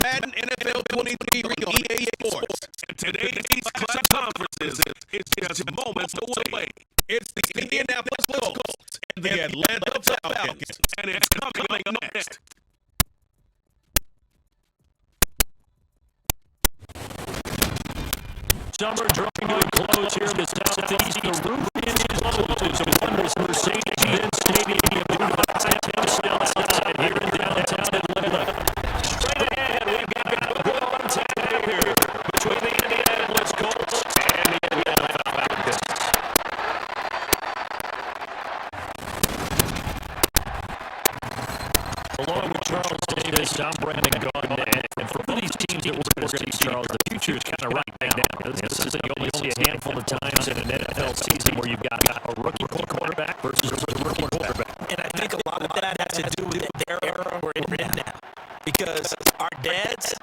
Madden NFL 23 on EA Sports. And today's class conferences is just moments away. It's the Indianapolis Colts and the Atlanta Falcons. And it's coming up next. Summer drawing to a close here in the southeast. The roof is closed. It's a wondrous Mercedes-Benz Stadium due to the temps still outside here in downtown Atlanta. Straight ahead, we've got a good one today here between the Indianapolis Colts and the Atlanta Falcons. Along with Charles Davis, I'm Brandon Gordon, and for these teams that we're going to see, Charles, the future is kind of right now. This is something you only see a handful of times in an NFL season where you've got a rookie quarterback versus a rookie quarterback. And I think a lot of that has to do with the era we're in now. Because our dads,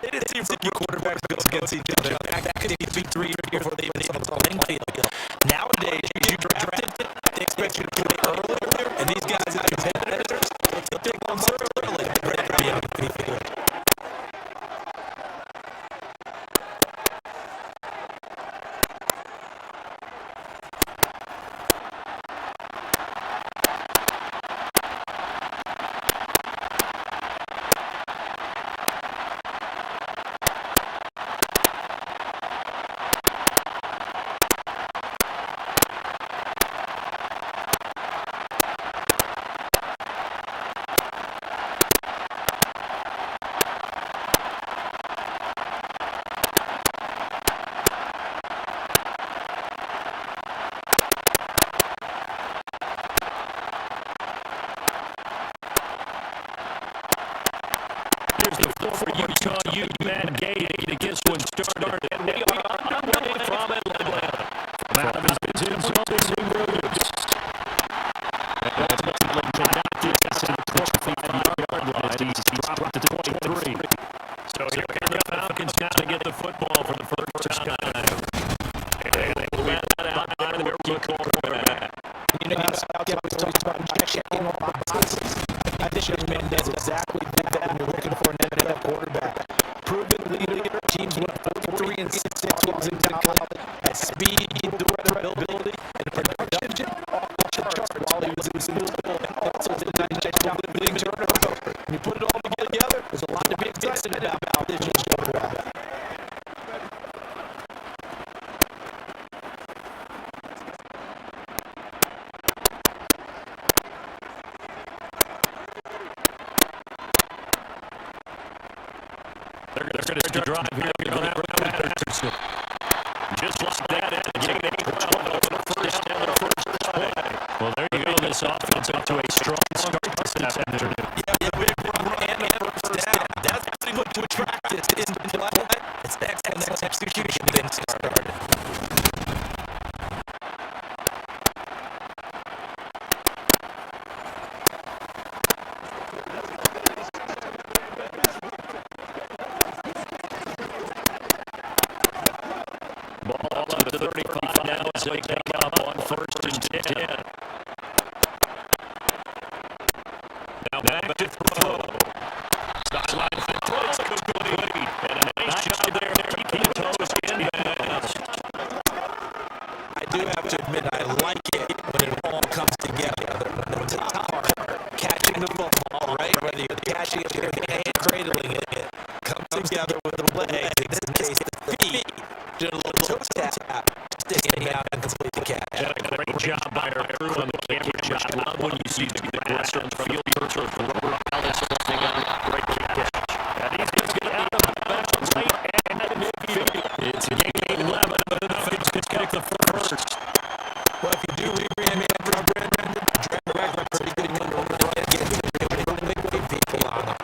they didn't see rookie quarterbacks go against each other. That could be 3 years before they even saw the playing field. Nowadays, you drafted, they expect you to play earlier, and these guys are competitors. They'll take one early. For Utah, Matt Gay to get this one started. And we are underway from Atlanta. From out of his position, Williams. And ultimately got this at the 25-yard line. He's dropped to 23. So here the Falcons got to get the football for the first time. And they ran out of their rookie quarterback. You know, Scouts always talk about checking all boxes. I think this man does exactly that when you're looking for an NFL quarterback. Proven leader, teams went 43 and 6 games in college, at speed, durability, and production off the charts while he was in school, and also did a nice job of being turnover. When you put it all together, there's a lot to be excited about this quarterback. They're going to drive here. Patterson. Just like that, getting 12 over the first down and first play. Well, there you go. This offense up to a strong start this afternoon. Yeah, we and the first down. That's pretty much to practice in play. It's excellent execution then started. Ball up to 35 now as they take up on first and 10. Now back to throw. Sideline for throws complete. And a nice job there keeping the toes in bounds. I do have to admit, I like it when it all comes together. When it's a top part, catching the football, right? Whether you're catching it with your hand, cradling it, comes together with the leg. In this case, the feet. Did a little toe tap, sticking out and complete the catch. A great job by our crew on the camera shot. I love when you see the grass on the field. Rubber pallets holding on. Great catch. And he's going to get out of bounds late and midfield. It's a game 11. The Falcons can take the first. Well, if you do rebrand Brandon, drag back like pretty good one over the right again. Big people on it.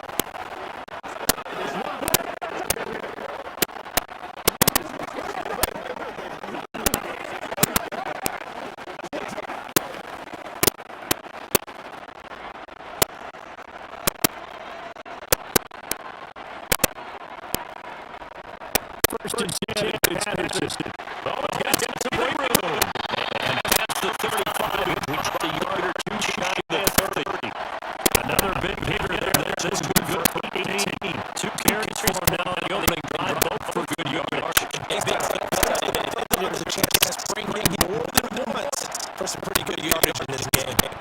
First and 10, Patterson. Oh, it's got some room. let's bring him more than once for some pretty good yardage in this game.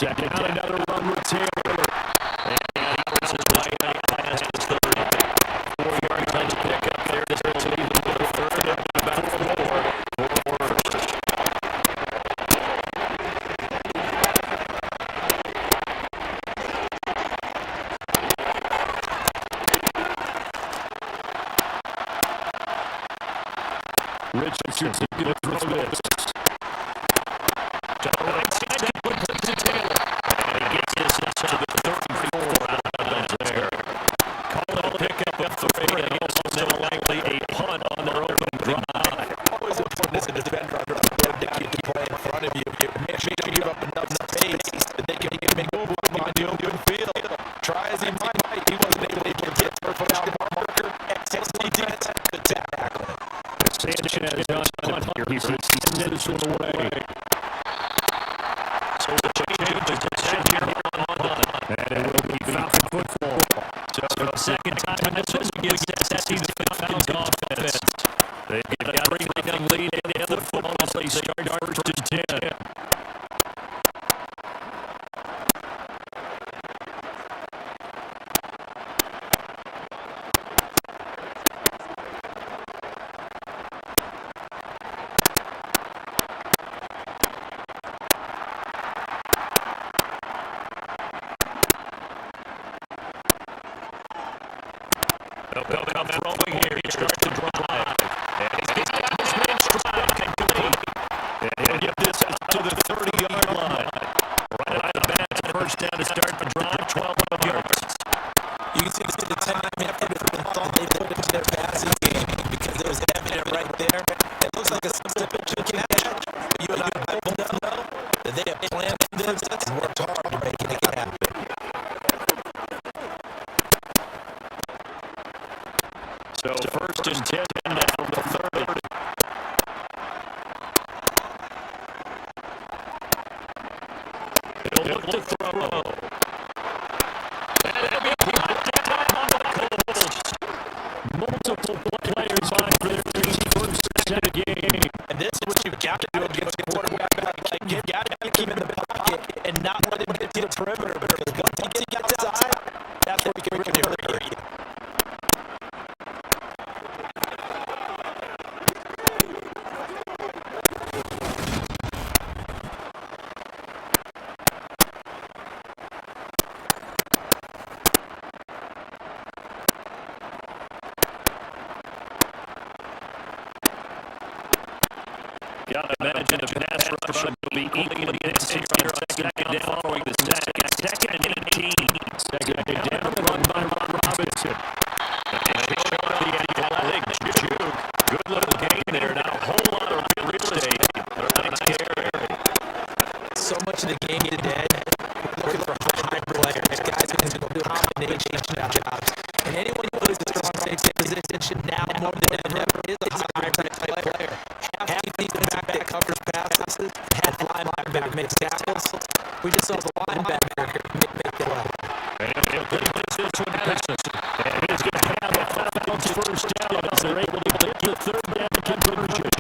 second down, another run with Taylor. And he was his way past his 30. 4-yard touch pick up there. This will leave him with a third and about 4 for first. Richardson's going to throw this. To the right side, he puts it to Taylor. And he gets this up to the 34 out of bounds there. Call it a pickup of 3. I guess more likely a punt on their open drive. Always important as a defender to keep play in front of you. Make sure you give up enough space that they can make moves on the open field. Try as he might, he wasn't able to get their foot out marker. Excellent defense to tackle. Sanchez on punt here. He sends this one away. So the change of position here on punt. And it will be Falcon football. So for the second time in this one against SC, the Falcons offense. They've got a 3-0 lead in the football as they start first and 10. They'll come throwing here. He starts to drive. And he's got this man strike complete. And he'll get this up to the 30-yard line. Right out of bounds, first down to start the drive, 12 yards. You can see the time effort and thought they put into their passing game because it was evident right there. It looks like a simple catch, but you and I both know that they have planned this and worked hard to make it happen. So first and 10 now from the 30. He'll look to throw. And it'll be blocked down on the Colts. Multiple players on for their first set of game. And this is what you've got to do against a quarterback. Like, you've got to keep him in the pocket and not let him get to the perimeter because once he gets outside, that's where he can really hurt you. Gotta imagine a pass rush will be equally intense here on second down following the sack. Second and 18. Second down, run by Robinson. And he'll show the athletic juke. Good little gain there. Not a whole lot of real estate. Nice carry. So much of the game today, we're looking for high players, guys who can do combination jobs. And anyone who plays the strong safety position now more than ever is a high type player. Half the back covers passes, half linebacker makes tackles. We just saw the linebacker make the play. And he'll place this one passes. And he's going to have a Falcons first down as they're able to get the third down conversion.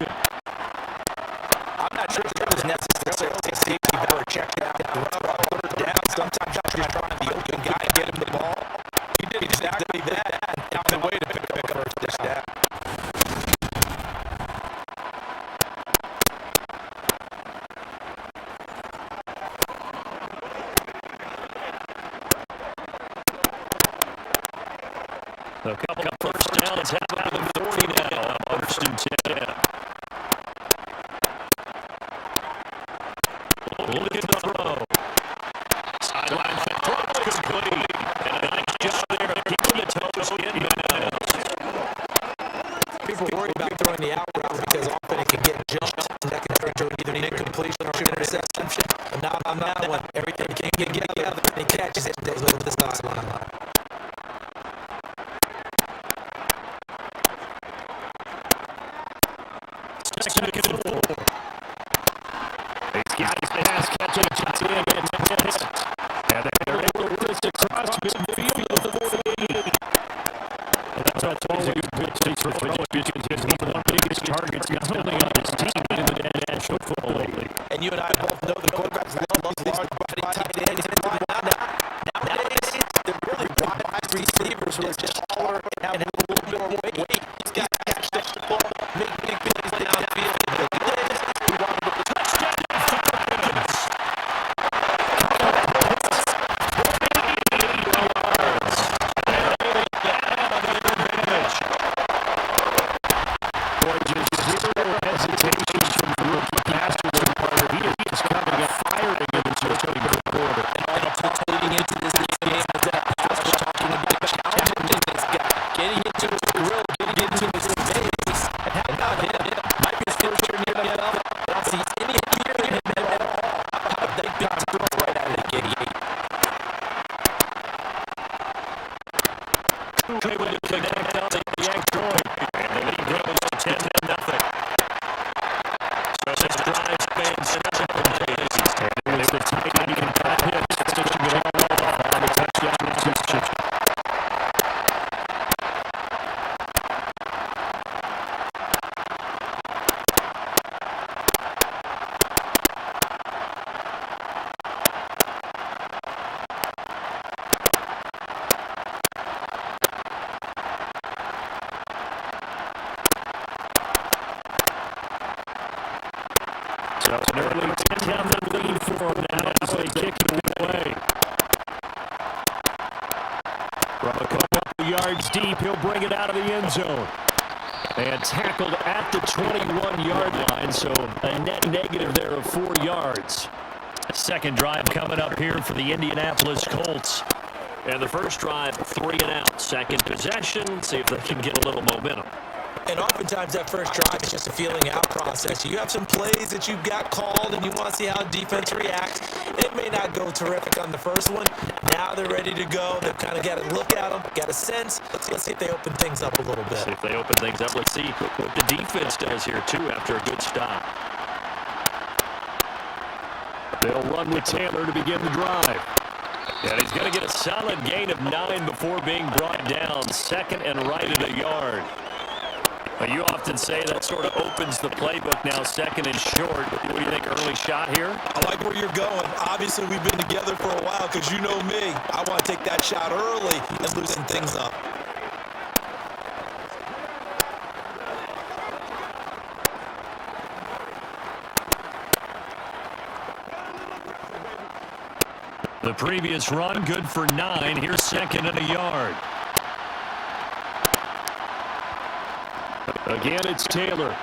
I'm not sure that was necessarily a safety better check it out. Third down, sometimes you're trying to be open guy and get him the ball. He did exactly that and found a way to pick up first down. A couple of first downs happening at the 40 now. First and 10. Look at the throw. Sideline throw is complete. And a nice job there of keeping the toes in bounds. People worry about throwing the out route because often it can get jumped and that can turn into either an incompletion or an interception. But not on that one. Everything can get together and he catches it and goes over the sideline. Second and 4. He's got his pass catching and they're able to run this across midfield of the 48. That's always a good pitch for throwing because he's one of the biggest targets not only on his team but in the National Football League. And you and I both know the quarterbacks love these large body tight early 10-0 lead for them now as they kick it away. From a couple yards deep, he'll bring it out of the end zone. And tackled at the 21-yard line, so a net negative there of 4 yards. Second drive coming up here for the Indianapolis Colts. And the first drive, 3 and out. Second possession, see if they can get a little momentum. And oftentimes that first drive is just a feeling out process. You have some plays that you've got called and you want to see how defense reacts. It may not go terrific on the first one. Now they're ready to go. They've kind of got to look at them, got a sense. Let's see if they open things up a little bit. See if they open things up. Let's see what the defense does here, too, after a good stop. They'll run with Taylor to begin the drive. And he's going to get a solid gain of 9 before being brought down. Second and right at a yard. You often say that sort of opens the playbook now, second and short. What do you think, early shot here? I like where you're going. Obviously, we've been together for a while because you know me. I want to take that shot early and loosen things up. The previous run, good for 9. Here's second and a yard. Again, it's Taylor.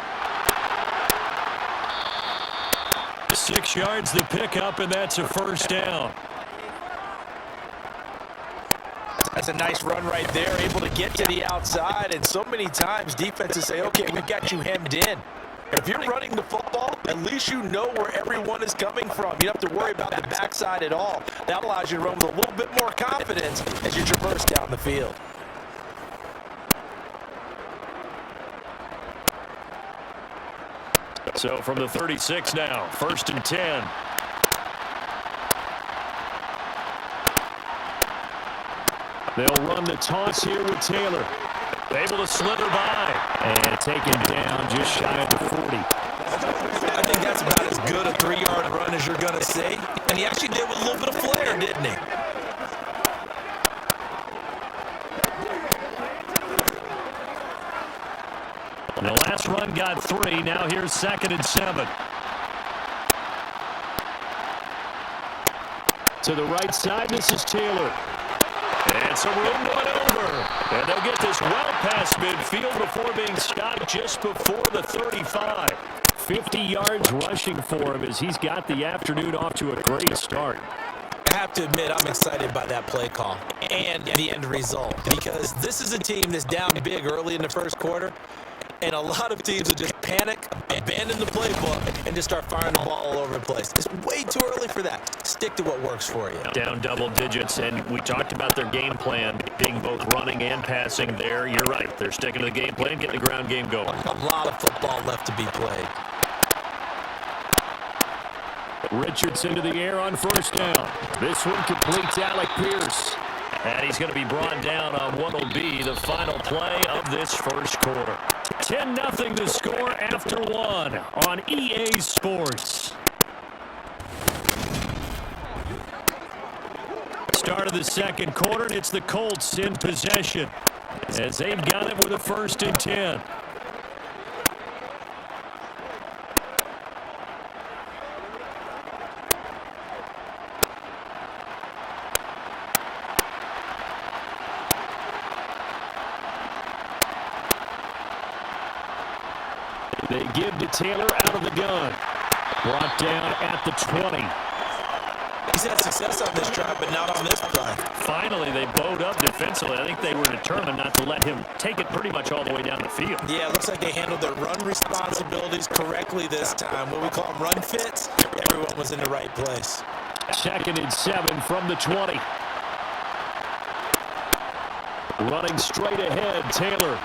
6 yards the pickup, and that's a first down. That's a nice run right there, able to get to the outside. And so many times defenses say, okay, we've got you hemmed in. If you're running the football, at least you know where everyone is coming from. You don't have to worry about the backside at all. That allows you to run with a little bit more confidence as you traverse down the field. So from the 36 now, first and 10. They'll run the toss here with Taylor. Able to slither by and take him down just shy of the 40. I think that's about as good a 3-yard run as you're going to see. And he actually did with a little bit of flair, didn't he? The last run got 3. Now here's second and 7. To the right side, this is Taylor. And some room to maneuver. And they'll get this well past midfield before being stopped just before the 35. 50 yards rushing for him as he's got the afternoon off to a great start. I have to admit, I'm excited by that play call and the end result, because this is a team that's down big early in the first quarter. And a lot of teams will just panic, abandon the playbook, and just start firing the ball all over the place. It's way too early for that. Stick to what works for you. Down double digits, and we talked about their game plan being both running and passing there. You're right. They're sticking to the game plan, getting the ground game going. A lot of football left to be played. Richardson to the air on first down. This one completes Alec Pierce. And he's going to be brought down on what will be the final play of this first quarter. 10-0 to score after 1 on EA Sports. Start of the second quarter, and it's the Colts in possession as they've got it with a first and 10. They give to Taylor out of the gun. Brought down at the 20. He's had success on this drive, but not on this play. Finally, they bowed up defensively. I think they were determined not to let him take it pretty much all the way down the field. Yeah, it looks like they handled their run responsibilities correctly this time. What we call them run fits, everyone was in the right place. Second and 7 from the 20. Running straight ahead, Taylor.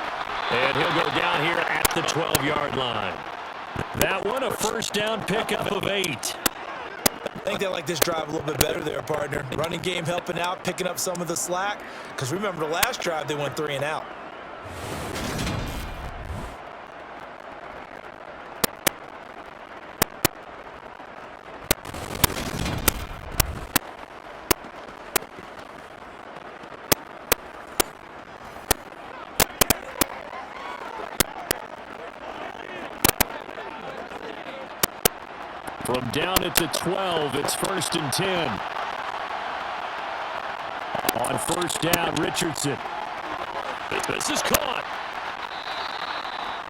And he'll go down here at the 12-yard line. That one, a first down pickup of 8. I think they like this drive a little bit better there, partner. Running game helping out, picking up some of the slack. Because remember, the last drive, they went 3 and out. From down at the 12, it's 1st and 10. On 1st down, Richardson. This is caught.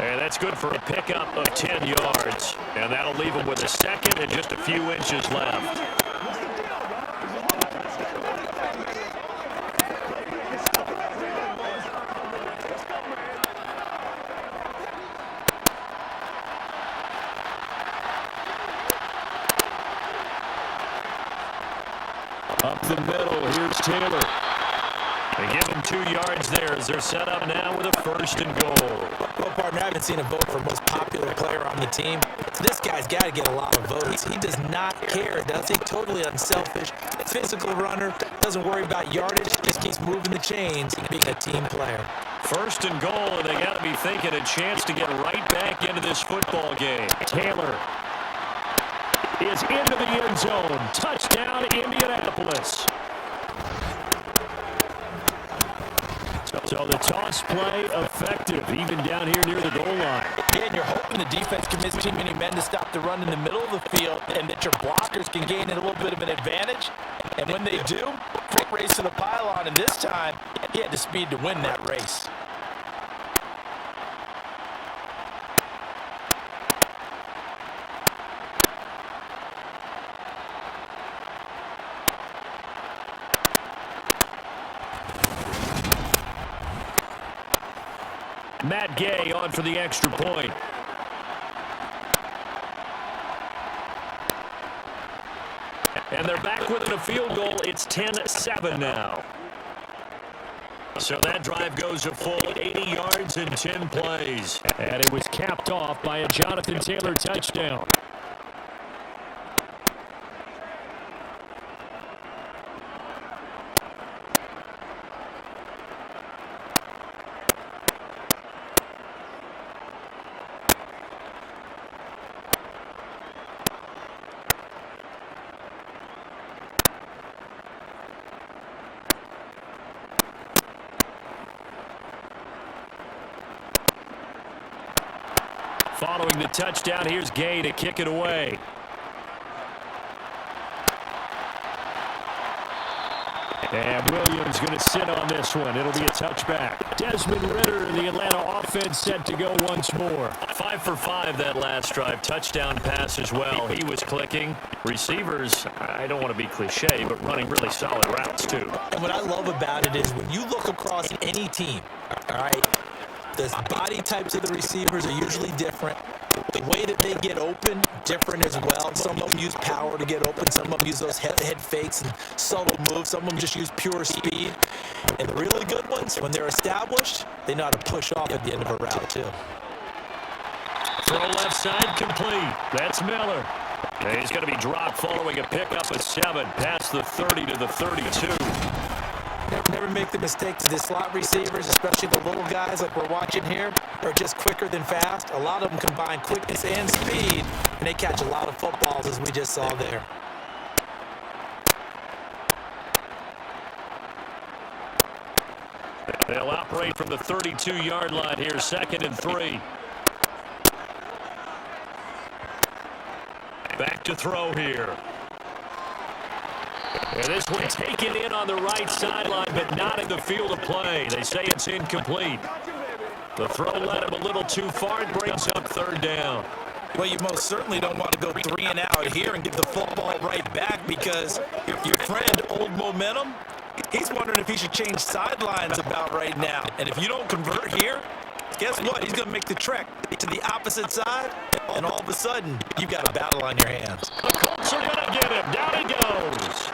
And that's good for a pickup of 10 yards. And that'll leave him with a 2nd and just a few inches left. Up the middle, here's Taylor. They give him 2 yards there as they're set up now with a 1st and goal. Well, partner, I haven't seen a vote for most popular player on the team. This guy's got to get a lot of votes. He does not care, does he? Totally unselfish, physical runner, doesn't worry about yardage, just keeps moving the chains and being a team player. 1st and goal, and they got to be thinking a chance to get right back into this football game. Taylor is into the end zone. Touchdown, Indianapolis. So the toss play effective, even down here near the goal line. Yeah, and you're hoping the defense commits too many men to stop the run in the middle of the field and that your blockers can gain a little bit of an advantage. And when they do, quick race to the pylon, and this time, he had the speed to win that race. Matt Gay on for the extra point. And they're back within a field goal. It's 10-7 now. So that drive goes a full 80 yards in 10 plays. And it was capped off by a Jonathan Taylor touchdown. Following the touchdown, here's Gay to kick it away. And Williams going to sit on this one. It'll be a touchback. Desmond Ridder, the Atlanta offense, set to go once more. 5 for 5 that last drive. Touchdown pass as well. He was clicking. Receivers, I don't want to be cliche, but running really solid routes too. And what I love about it is when you look across any team, all right, the body types of the receivers are usually different. The way that they get open, different as well. Some of them use power to get open. Some of them use those head fakes and subtle moves. Some of them just use pure speed. And the really good ones, when they're established, they know how to push off at the end of a route, too. Throw left side complete. That's Miller. And he's going to be dropped following a pickup of 7 past the 30 to the 32. Never make the mistake that the slot receivers, especially the little guys like we're watching here, are just quicker than fast. A lot of them combine quickness and speed, and they catch a lot of footballs, as we just saw there. They'll operate from the 32-yard line here, 2nd and 3. Back to throw here. And this one taken in on the right sideline, but not in the field of play. They say it's incomplete. The throw led him a little too far. It brings up 3rd down. Well, you most certainly don't want to go 3 and out here and give the football right back, because your friend, Old Momentum, he's wondering if he should change sidelines about right now. And if you don't convert here, guess what? He's going to make the trek to the opposite side, and all of a sudden, you've got a battle on your hands. The Colts are going to get him. Down he goes.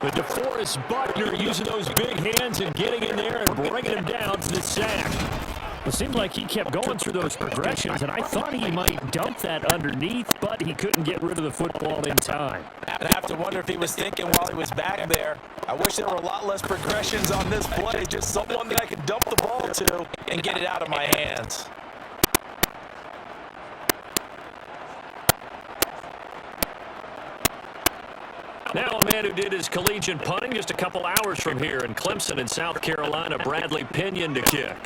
But DeForest Buckner using those big hands and getting in there and bringing him down to the sack. It seemed like he kept going through those progressions, and I thought he might dump that underneath, but he couldn't get rid of the football in time. And I have to wonder if he was thinking while he was back there, I wish there were a lot less progressions on this play, just someone that I could dump the ball to and get it out of my hands. Now a man who did his collegiate punting just a couple hours from here in Clemson in South Carolina, Bradley Pinion to kick.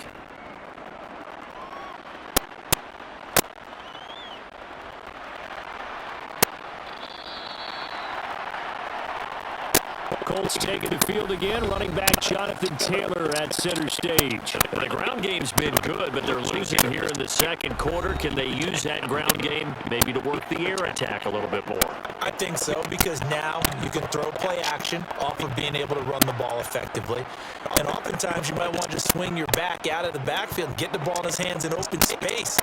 Colts taking the field again. Running back Jonathan Taylor at center stage. The ground game's been good, but they're losing here in the second quarter. Can they use that ground game maybe to work the air attack a little bit more? I think so, because now you can throw play action off of being able to run the ball effectively. And oftentimes you might want to just swing your back out of the backfield, get the ball in his hands in open space.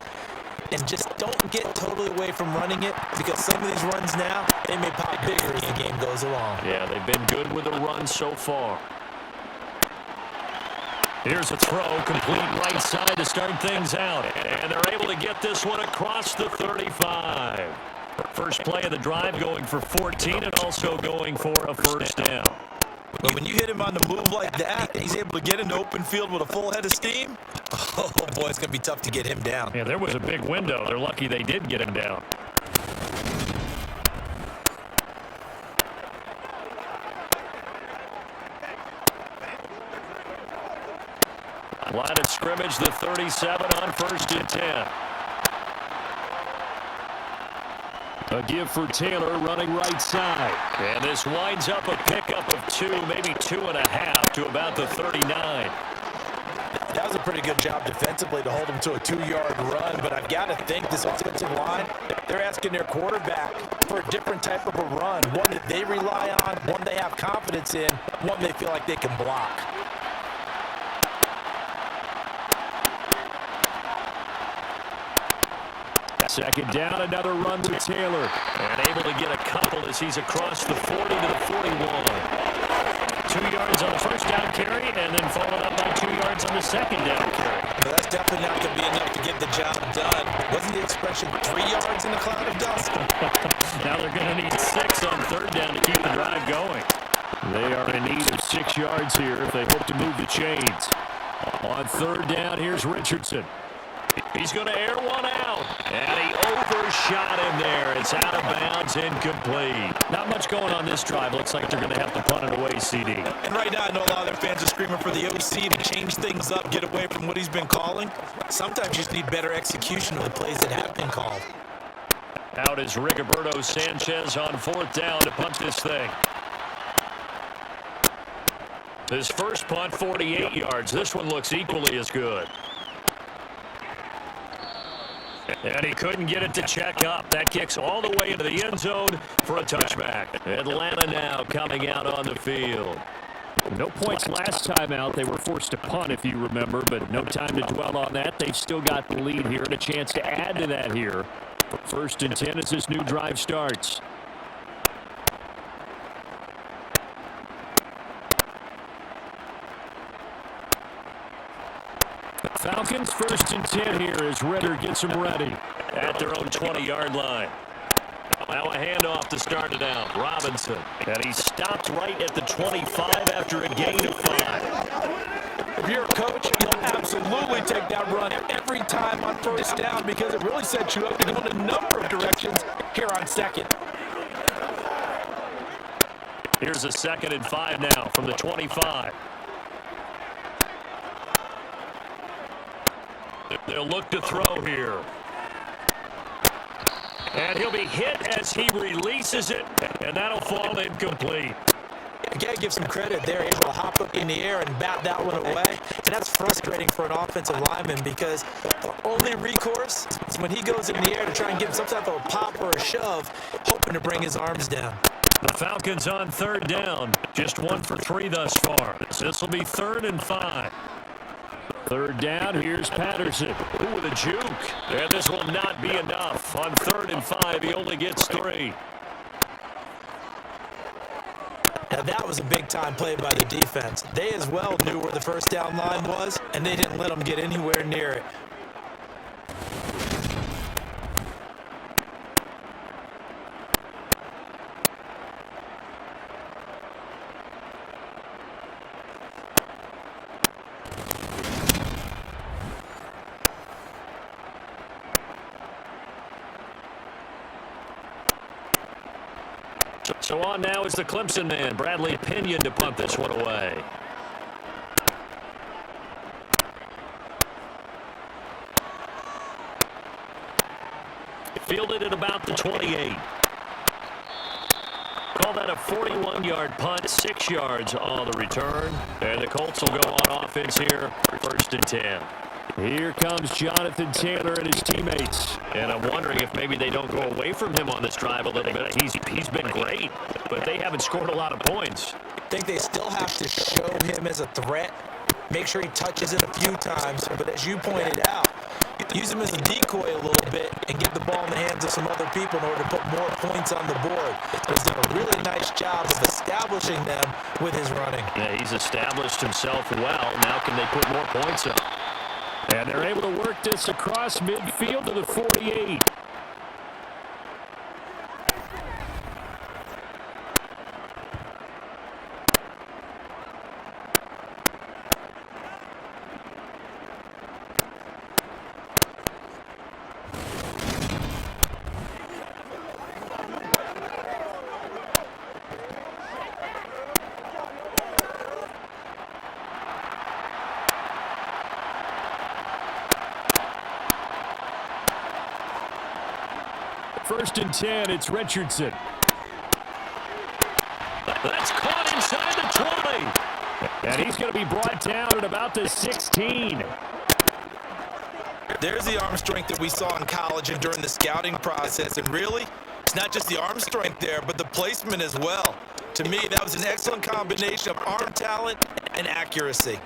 And just don't get totally away from running it, because some of these runs now, they may pop bigger as the game goes along. Yeah, they've been good with the run so far. Here's a throw, complete right side to start things out. And they're able to get this one across the 35. First play of the drive going for 14 and also going for a first down. But when you hit him on the move like that, he's able to get into open field with a full head of steam. Oh, boy, it's going to be tough to get him down. Yeah, there was a big window. They're lucky they did get him down. Line of scrimmage, the 37 on 1st and 10. A give for Taylor running right side. And this winds up a pickup of 2, maybe 2.5 to about the 39. That was a pretty good job defensively to hold him to a 2-yard run, but I've got to think this offensive line, they're asking their quarterback for a different type of a run, one that they rely on, one they have confidence in, one they feel like they can block. Second down, another run to Taylor. And able to get a couple as he's across the 40 to the 41. 2 yards on the first down carry, and then followed up by 2 yards on the second down carry. Well, that's definitely not going to be enough to get the job done. Wasn't the expression 3 yards in a cloud of dust? Now they're going to need 6 on third down to keep the drive going. They are in need of 6 yards here if they hope to move the chains. On third down, here's Richardson. He's going to air one out, and he overshot him there. It's out of bounds, incomplete. Not much going on this drive. Looks like they're going to have to punt it away, CD. And right now, I know a lot of their fans are screaming for the OC to change things up, get away from what he's been calling. Sometimes you just need better execution of the plays that have been called. Out is Rigoberto Sanchez on 4th down to punt this thing. His first punt, 48 yards. This one looks equally as good. And he couldn't get it to check up. That kicks all the way into the end zone for a touchback. Atlanta now coming out on the field. No points last time out. They were forced to punt, if you remember, but no time to dwell on that. They've still got the lead here and a chance to add to that here. 1st and 10 as this new drive starts. Falcons 1st and 10 here as Ritter gets them ready at their own 20-yard line. Now a handoff to start it out. Robinson. And he stopped right at the 25 after a gain of 5. If you're a coach, you'll absolutely take that run every time on first down, because it really sets you up to go in a number of directions here on second. Here's a 2nd and 5 now from the 25. They'll look to throw here. And he'll be hit as he releases it, and that'll fall incomplete. I got to give some credit. They're able to hop up in the air and bat that one away. And that's frustrating for an offensive lineman, because the only recourse is when he goes in the air to try and give him some type of a pop or a shove, hoping to bring his arms down. The Falcons on 3rd down. Just 1 for 3 thus far. This will be 3rd and 5. 3rd down, here's Patterson. Ooh, with a juke. And this will not be enough. On 3rd and 5, he only gets 3. Now that was a big-time play by the defense. They as well knew where the first down line was, and they didn't let them get anywhere near it. So on now is the Clemson man, Bradley Pinion, to punt this one away. Fielded at about the 28. call that a 41-yard punt, 6 yards on the return. And the Colts will go on offense here, 1st and 10. Here comes Jonathan Taylor and his teammates. And I'm wondering if maybe they don't go away from him on this drive a little bit. He's been great, but they haven't scored a lot of points. I think they still have to show him as a threat. Make sure he touches it a few times. But as you pointed out, use him as a decoy a little bit and get the ball in the hands of some other people in order to put more points on the board. He's done a really nice job of establishing them with his running. Yeah, he's established himself well. Now can they put more points up? And they're able to work this across midfield to the 48. First and 10, it's Richardson. That's caught inside the 20. And he's going to be brought down at about the 16. There's the arm strength that we saw in college and during the scouting process. And really, it's not just the arm strength there, but the placement as well. To me, that was an excellent combination of arm talent and accuracy.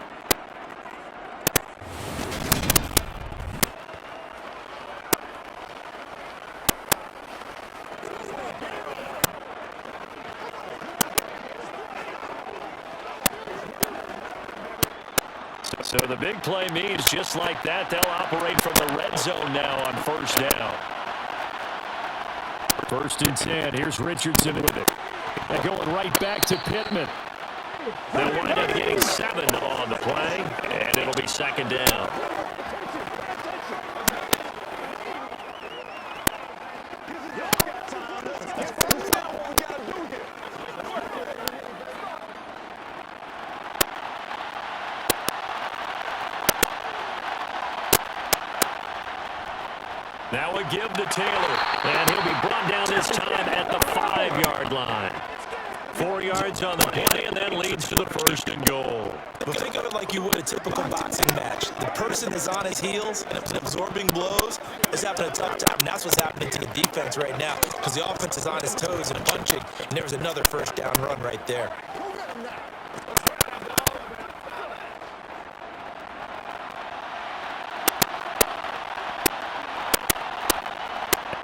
So the big play means just like that, they'll operate from the red zone now on 1st down. 1st and 10. Here's Richardson with it. They're going right back to Pittman. They'll wind up getting 7 on the play, and it'll be 2nd down. Now a give to Taylor, and he'll be brought down this time at the 5-yard line. 4 yards on the play, and then leads to the 1st and goal. But think of it like you would a typical boxing match. The person is on his heels and absorbing blows is having a tough time. And that's what's happening to the defense right now because the offense is on his toes and punching. And there was another 1st down run right there.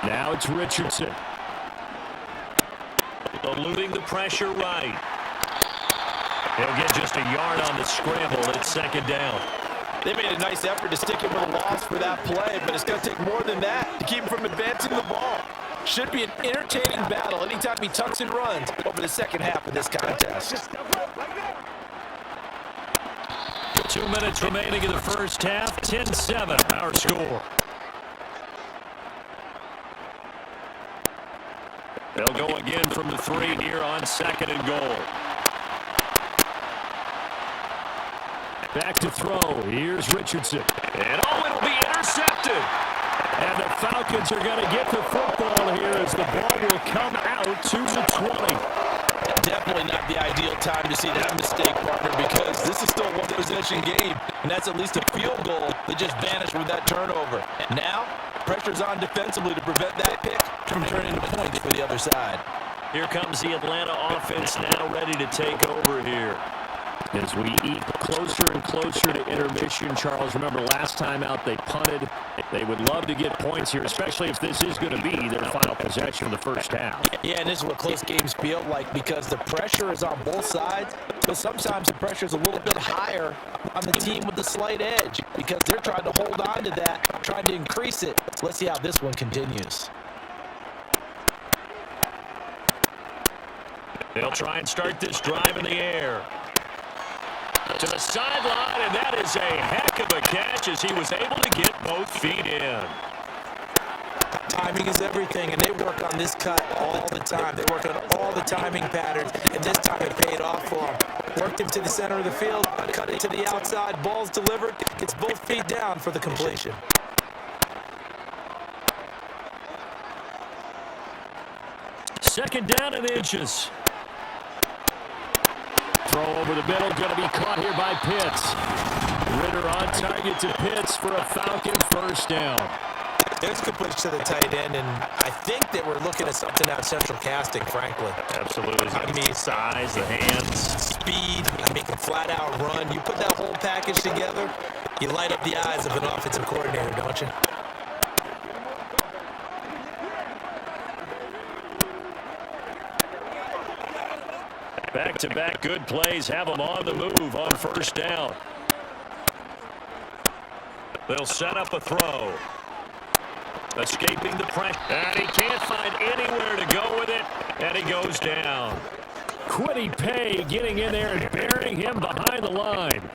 Now it's Richardson. Eluding the pressure right. He'll get just a yard on the scramble, and it's 2nd down. They made a nice effort to stick him with a loss for that play, but it's going to take more than that to keep him from advancing the ball. Should be an entertaining battle anytime he tucks and runs over the second half of this contest. 2 minutes remaining in the first half. 10-7, our score. They'll go again from the 3 here on 2nd and goal. Back to throw. Here's Richardson. And it'll be intercepted. And the Falcons are going to get the football here as the ball will come out to the 20. Definitely not the ideal time to see that mistake, partner, because this is still a one-possession game, and that's at least a field goal that just vanished with that turnover. Now, pressure's on defensively to prevent that pick from turning into points for the other side. Here comes the Atlanta offense now ready to take over here. As we eat closer and closer to intermission, Charles, remember last time out they punted. They would love to get points here, especially if this is going to be their final possession of the first half. Yeah, and this is what close games feel like because the pressure is on both sides, but sometimes the pressure is a little bit higher on the team with the slight edge because they're trying to hold on to that, trying to increase it. Let's see how this one continues. They'll try and start this drive in the air. To the sideline, and that is a heck of a catch as he was able to get both feet in. Timing is everything, and they work on this cut all the time. They work on all the timing patterns, and this time it paid off for him. Worked him to the center of the field, cut it to the outside, ball's delivered, gets both feet down for the completion. Second down and inches. Throw over the middle, going to be caught here by Pitts. Ritter on target to Pitts for a Falcon first down. There's a good push to the tight end, and I think that we're looking at something out of central casting, frankly. Absolutely. I mean, size, the hands. Speed, I mean, can flat out run. You put that whole package together, you light up the eyes of an offensive coordinator, don't you? Back-to-back good plays have them on the move on first down. They'll set up a throw. Escaping the pressure. And he can't find anywhere to go with it. And he goes down. Quiddy Pay getting in there and burying him behind the line.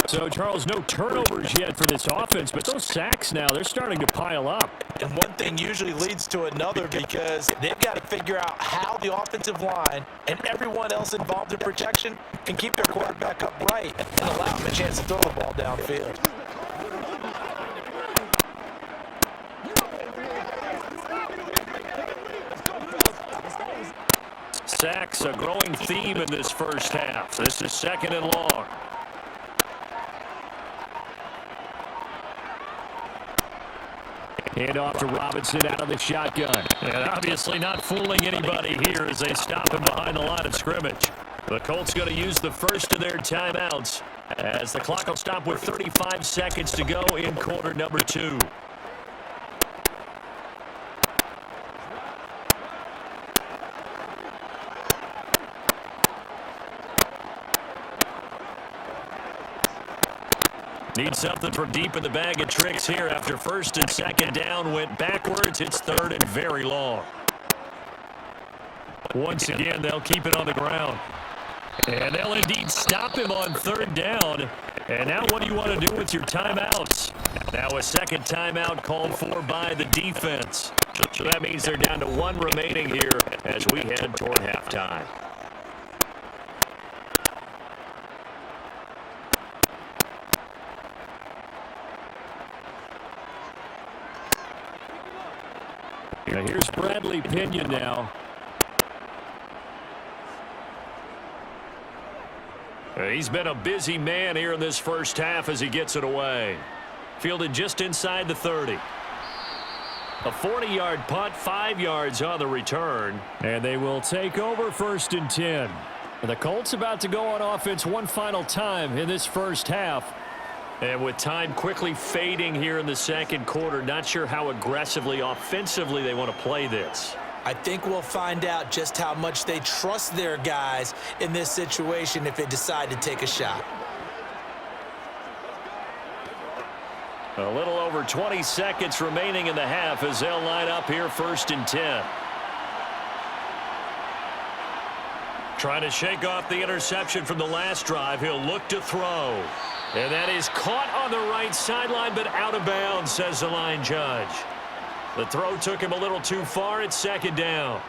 So, Charles, no turnovers yet for this offense, but those sacks now, they're starting to pile up. And one thing usually leads to another because they've got to figure out how the offensive line and everyone else involved in protection can keep their quarterback upright and allow him a chance to throw the ball downfield. Sacks, a growing theme in this first half. This is second and long. Hand off to Robinson out of the shotgun. And obviously not fooling anybody here as they stop him behind the line of scrimmage. The Colts going to use the first of their timeouts as the clock will stop with 35 seconds to go in quarter number 2. Need something from deep in the bag of tricks here after first and second down went backwards. It's third and very long. Once again, they'll keep it on the ground. And they'll indeed stop him on third down. And now what do you want to do with your timeouts? Now a second timeout called for by the defense. So that means they're down to one remaining here as we head toward halftime. Here's Bradley Pinion now. He's been a busy man here in this first half as he gets it away. Fielded just inside the 30. A 40-yard punt, 5 yards on the return. And they will take over first and 10. And the Colts about to go on offense one final time in this first half. And with time quickly fading here in the second quarter, not sure how aggressively, offensively they want to play this. I think we'll find out just how much they trust their guys in this situation if they decide to take a shot. A little over 20 seconds remaining in the half as they'll line up here first and 10. Trying to shake off the interception from the last drive. He'll look to throw. And that is caught on the right sideline, but out of bounds, says the line judge. The throw took him a little too far. It's second down.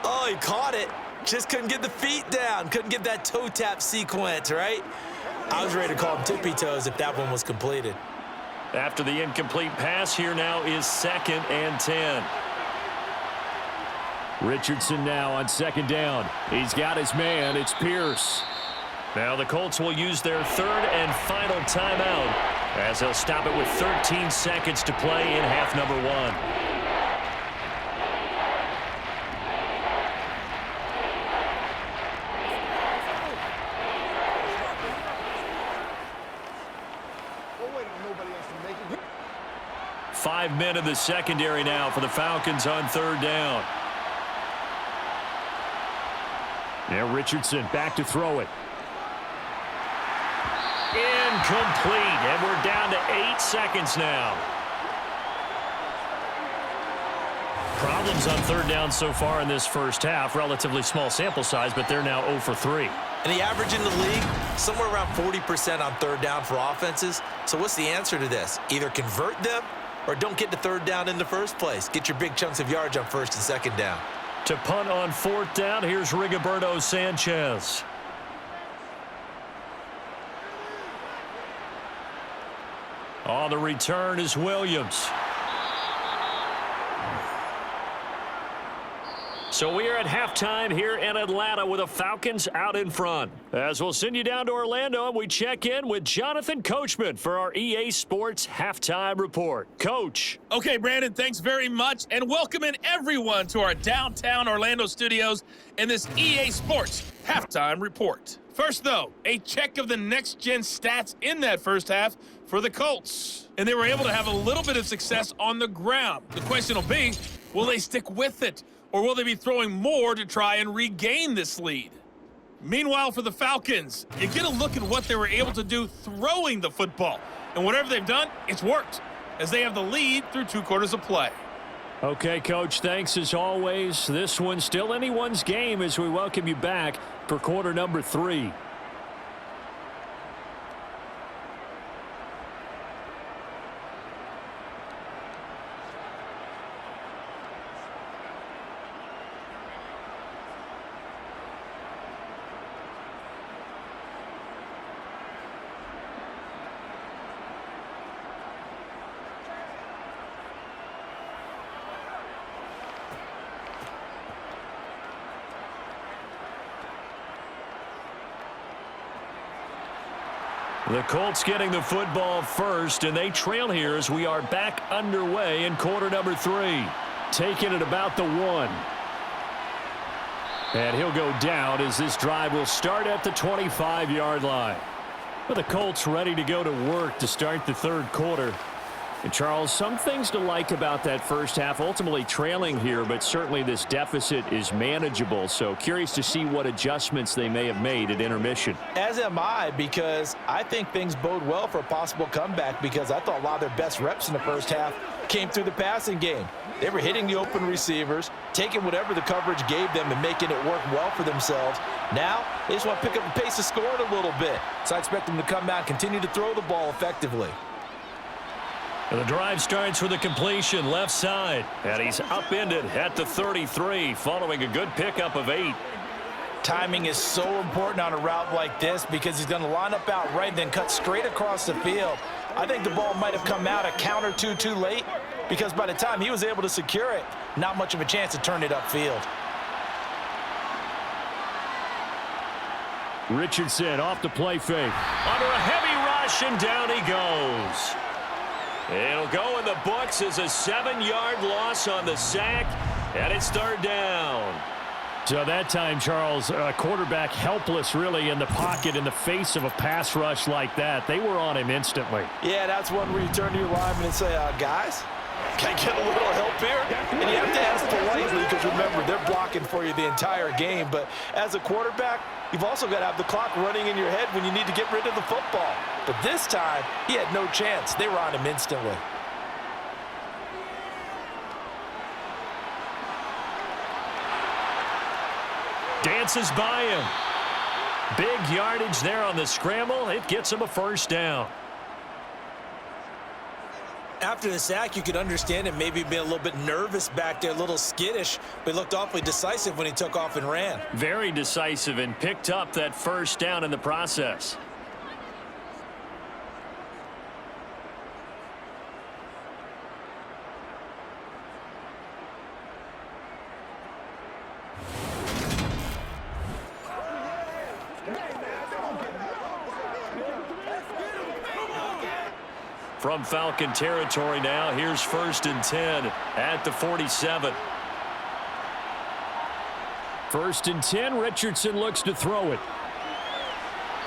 Oh, he caught it. Just couldn't get the feet down. Couldn't get that toe tap sequence, right? I was ready to call him tippy toes if that one was completed. After the incomplete pass, here now is second and 10. Richardson now on second down. He's got his man. It's Pierce. Now the Colts will use their third and final timeout as they'll stop it with 13 seconds to play in half number 1. Five men in the secondary now for the Falcons on third down. Now Richardson back to throw it. Incomplete, and we're down to 8 seconds now. Problems on third down so far in this first half. Relatively small sample size, but they're now 0 for 3. And the average in the league, somewhere around 40% on third down for offenses. So what's the answer to this? Either convert them or don't get to third down in the first place. Get your big chunks of yards on first and second down. To punt on fourth down, here's Rigoberto Sanchez. On the return is Williams. So we are at halftime here in Atlanta with the Falcons out in front. As we'll send you down to Orlando, and we check in with Jonathan Coachman for our EA Sports Halftime Report. Coach. Okay, Brandon, thanks very much, and welcome in everyone to our downtown Orlando studios in this EA Sports Halftime Report. First, though, a check of the next-gen stats in that first half for the Colts. And they were able to have a little bit of success on the ground. The question will be, will they stick with it? Or will they be throwing more to try and regain this lead? Meanwhile, for the Falcons, you get a look at what they were able to do throwing the football. And whatever they've done, it's worked, as they have the lead through 2 quarters of play. Okay, Coach, thanks as always. This one's still anyone's game as we welcome you back for quarter number 3. The Colts getting the football first, and they trail here as we are back underway in quarter number 3. Taking it about the 1. And he'll go down as this drive will start at the 25-yard line. But the Colts ready to go to work to start the third quarter. And Charles, some things to like about that first half, ultimately trailing here, but certainly this deficit is manageable. So curious to see what adjustments they may have made at intermission. As am I, because I think things bode well for a possible comeback, because I thought a lot of their best reps in the first half came through the passing game. They were hitting the open receivers, taking whatever the coverage gave them and making it work well for themselves. Now, they just want to pick up the pace of scoring a little bit. So I expect them to come out and continue to throw the ball effectively. The drive starts with a completion left side, and he's upended at the 33 following a good pickup of 8. Timing is so important on a route like this, because he's going to line up out right and then cut straight across the field. I think the ball might have come out a count or two too late, because by the time he was able to secure it, not much of a chance to turn it upfield. Richardson off the play fake. Under a heavy rush, and down he goes. It'll go in the books as a 7-yard loss on the sack, and it's third down. So that time, Charles, a quarterback helpless really in the pocket in the face of a pass rush like that. They were on him instantly. Yeah, that's one where you turn to your lineman and say, guys, can I get a little help here? And you have to ask politely, because remember, they're blocking for you the entire game. But as a quarterback, you've also got to have the clock running in your head when you need to get rid of the football. But this time, he had no chance. They were on him instantly. Dances by him. Big yardage there on the scramble. It gets him a first down. After the sack, you could understand him maybe being a little bit nervous back there, a little skittish, but he looked awfully decisive when he took off and ran. Very decisive, and picked up that first down in the process. From Falcon territory now, here's 1st and 10 at the 47. 1st and 10, Richardson looks to throw it.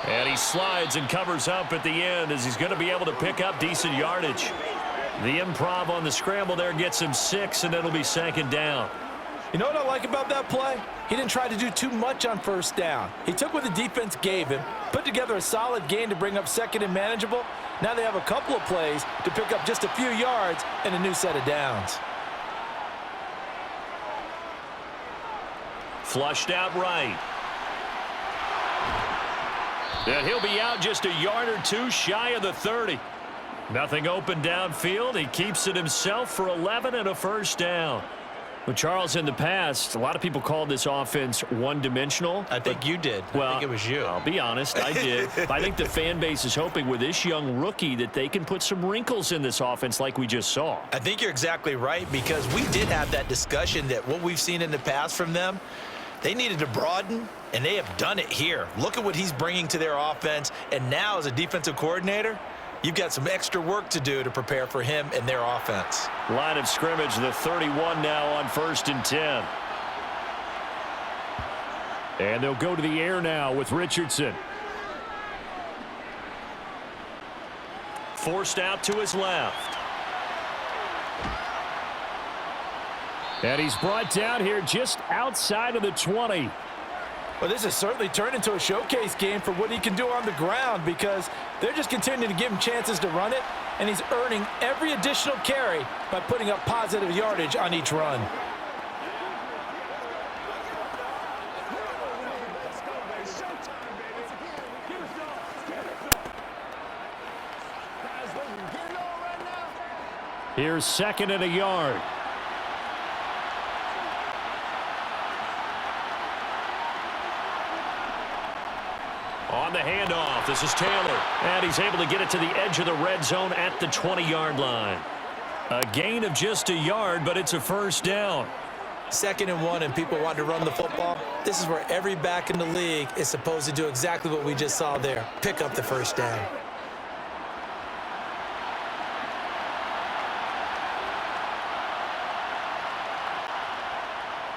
And he slides and covers up at the end as he's going to be able to pick up decent yardage. The improv on the scramble there gets him 6, and it'll be 2nd down. You know what I like about that play? He didn't try to do too much on 1st down. He took what the defense gave him, put together a solid gain to bring up 2nd and manageable. Now they have a couple of plays to pick up just a few yards and a new set of downs. Flushed out right. And he'll be out just a yard or two shy of the 30. Nothing open downfield. He keeps it himself for 11 and a first down. Well, Charles, in the past, a lot of people called this offense one-dimensional. I think you did. Well, I think it was you. I'll be honest, I did. But I think the fan base is hoping with this young rookie that they can put some wrinkles in this offense like we just saw. I think you're exactly right, because we did have that discussion that what we've seen in the past from them, they needed to broaden, and they have done it here. Look at what he's bringing to their offense, and now as a defensive coordinator, you've got some extra work to do to prepare for him and their offense. Line of scrimmage, the 31 now on 1st and 10. And they'll go to the air now with Richardson. Forced out to his left. And he's brought down here just outside of the 20. Well, this has certainly turned into a showcase game for what he can do on the ground, because they're just continuing to give him chances to run it, and he's earning every additional carry by putting up positive yardage on each run. Here's 2nd and a yard. On the handoff, this is Taylor. And he's able to get it to the edge of the red zone at the 20-yard line. A gain of just a yard, but it's a first down. 2nd and 1, and people want to run the football. This is where every back in the league is supposed to do exactly what we just saw there. Pick up the first down.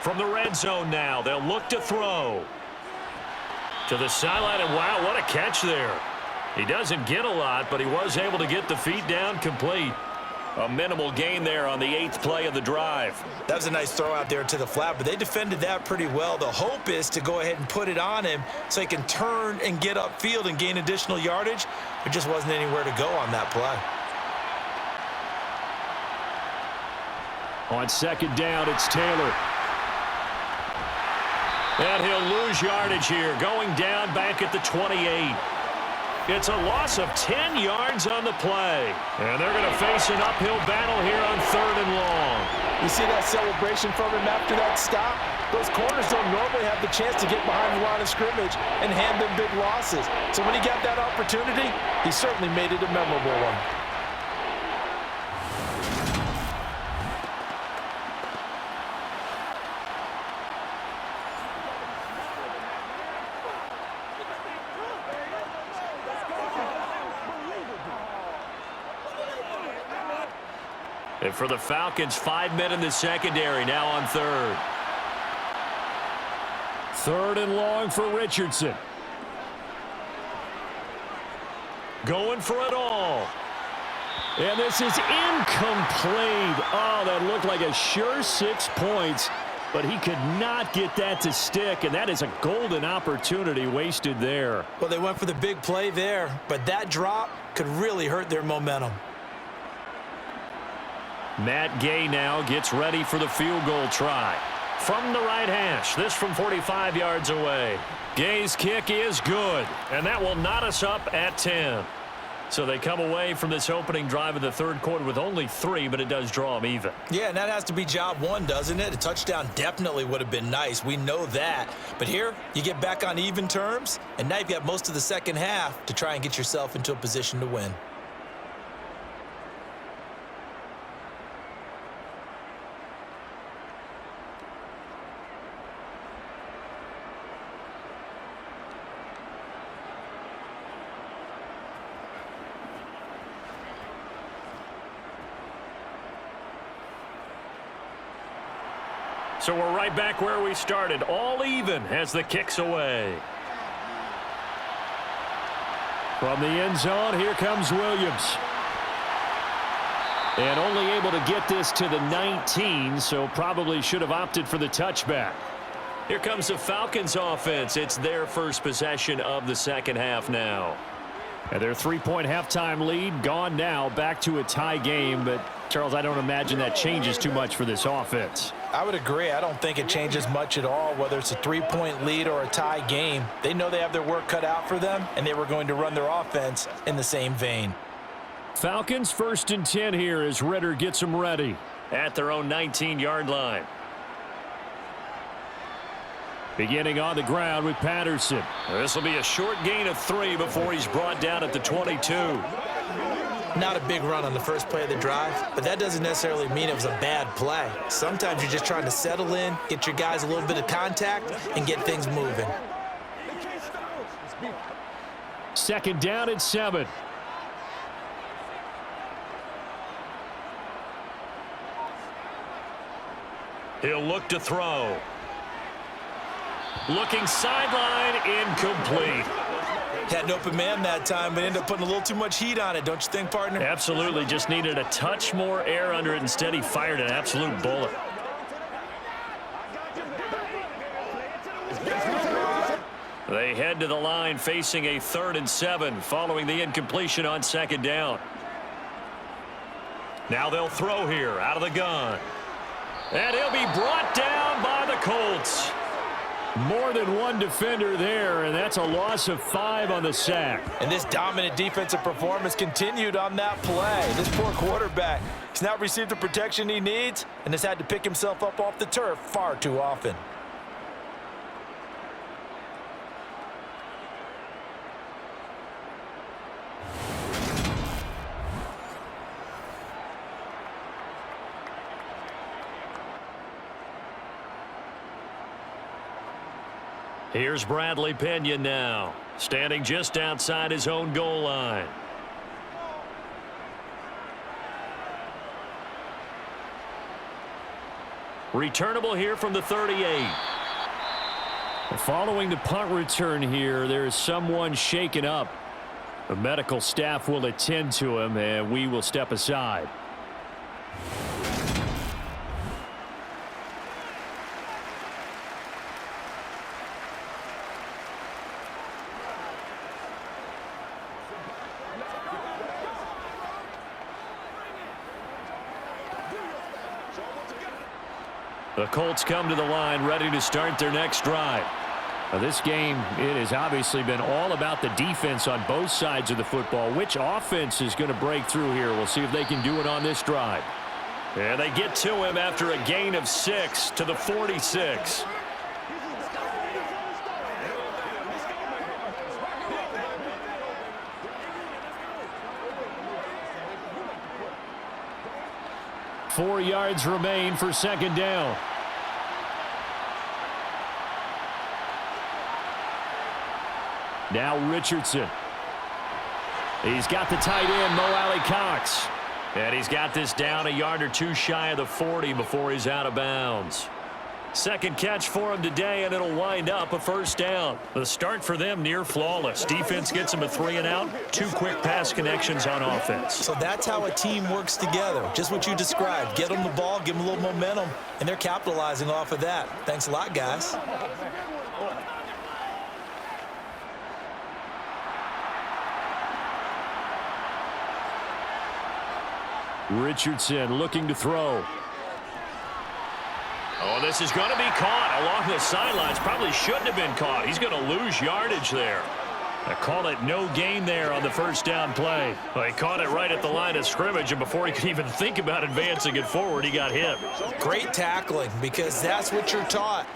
From the red zone now, they'll look to throw. To the sideline, and wow, what a catch there. He doesn't get a lot, but he was able to get the feet down complete. A minimal gain there on the 8th play of the drive. That was a nice throw out there to the flat, but they defended that pretty well. The hope is to go ahead and put it on him so he can turn and get upfield and gain additional yardage. There just wasn't anywhere to go on that play. On 2nd down, it's Taylor. And he'll lose yardage here, going down back at the 28. It's a loss of 10 yards on the play. And they're going to face an uphill battle here on 3rd and long. You see that celebration from him after that stop? Those corners don't normally have the chance to get behind the line of scrimmage and hand them big losses. So when he got that opportunity, he certainly made it a memorable one. And for the Falcons, 5 men in the secondary now on 3rd. 3rd and long for Richardson. Going for it all. And this is incomplete. Oh, that looked like a sure 6 points, but he could not get that to stick, and that is a golden opportunity wasted there. Well, they went for the big play there, but that drop could really hurt their momentum. Matt Gay now gets ready for the field goal try. From the right hash, this from 45 yards away. Gay's kick is good, and that will knot us up at 10. So they come away from this opening drive of the 3rd quarter with only 3, but it does draw them even. Yeah, and that has to be job 1, doesn't it? A touchdown definitely would have been nice. We know that. But here, you get back on even terms, and now you've got most of the second half to try and get yourself into a position to win. So we're right back where we started, all even as the kick's away. From the end zone, here comes Williams. And only able to get this to the 19, so probably should have opted for the touchback. Here comes the Falcons offense. It's their first possession of the second half now. And their 3-point halftime lead gone now, back to a tie game. But, Charles, I don't imagine that changes too much for this offense. I would agree. I don't think it changes much at all, whether it's a 3-point lead or a tie game. They know they have their work cut out for them, and they were going to run their offense in the same vein. Falcons 1st and 10 here as Ritter gets them ready. At their own 19-yard line. Beginning on the ground with Patterson. This will be a short gain of 3 before he's brought down at the 22. Not a big run on the first play of the drive, but that doesn't necessarily mean it was a bad play. Sometimes you're just trying to settle in, get your guys a little bit of contact, and get things moving. Second down and 7. He'll look to throw. Looking sideline, incomplete. Had an open man that time, but ended up putting a little too much heat on it, don't you think, partner? Absolutely, just needed a touch more air under it. Instead, he fired an absolute bullet. They head to the line facing a 3rd and 7 following the incompletion on second down. Now they'll throw here out of the gun. And he'll be brought down by the Colts. More than one defender there, and that's a loss of 5 on the sack. And this dominant defensive performance continued on that play. This poor quarterback, he's not received the protection he needs and has had to pick himself up off the turf far too often. Here's Bradley Pinion now, standing just outside his own goal line. Returnable here from the 38. Following the punt return here, there is someone shaken up. The medical staff will attend to him, and we will step aside. The Colts come to the line ready to start their next drive. Now this game, it has obviously been all about the defense on both sides of the football. Which offense is going to break through here? We'll see if they can do it on this drive. And they get to him after a gain of 6 to the 46. Four yards remain for second down. Now Richardson. He's got the tight end, Mo Alley-Cox. And he's got this down a yard or 2 shy of the 40 before he's out of bounds. Second catch for him today, and it'll wind up a first down. The start for them near flawless. Defense gets him a 3 and out. 2 quick pass connections on offense. So that's how a team works together. Just what you described. Get them the ball, give them a little momentum, and they're capitalizing off of that. Thanks a lot, guys. Richardson looking to throw. Oh, this is going to be caught along the sidelines. Probably shouldn't have been caught. He's going to lose yardage there. I call it no gain there on the first down play. Well, he caught it right at the line of scrimmage, and before he could even think about advancing it forward, he got hit. Great tackling, because that's what you're taught.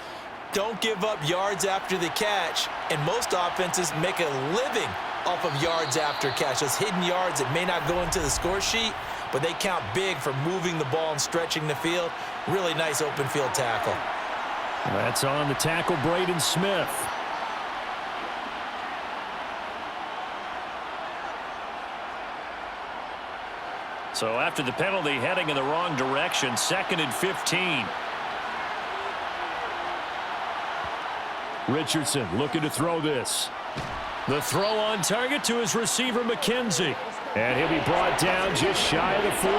Don't give up yards after the catch, and most offenses make a living off of yards after catch. Those hidden yards that may not go into the score sheet, but they count big for moving the ball and stretching the field. Really nice open field tackle. That's on the tackle, Braden Smith. So after the penalty, heading in the wrong direction, 2nd and 15. Richardson looking to throw this. The throw on target to his receiver, McKenzie. And he'll be brought down just shy of the 40.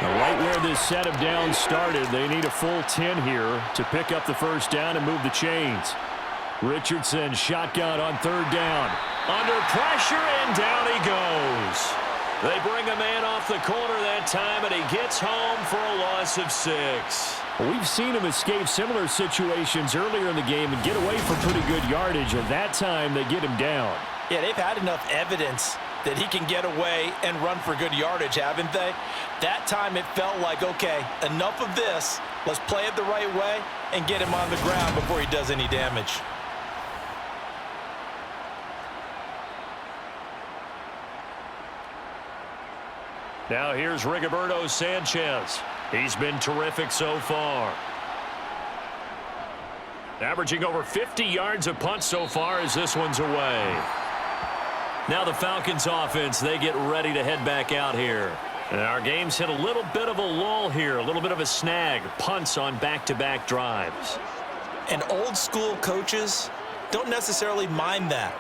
Right where this set of downs started, they need a full 10 here to pick up the first down and move the chains. Richardson shotgun on 3rd down. Under pressure, and down he goes. They bring a man off the corner that time, and he gets home for a loss of 6. We've seen him escape similar situations earlier in the game and get away for pretty good yardage, and that time they get him down. Yeah, they've had enough evidence that he can get away and run for good yardage, haven't they? That time it felt like, okay, enough of this. Let's play it the right way and get him on the ground before he does any damage. Now here's Rigoberto Sanchez. He's been terrific so far. Averaging over 50 yards a punt so far as this one's away. Now the Falcons offense, they get ready to head back out here. And our game's hit a little bit of a lull here, a little bit of a snag. Punts on back-to-back drives. And old school coaches don't necessarily mind that.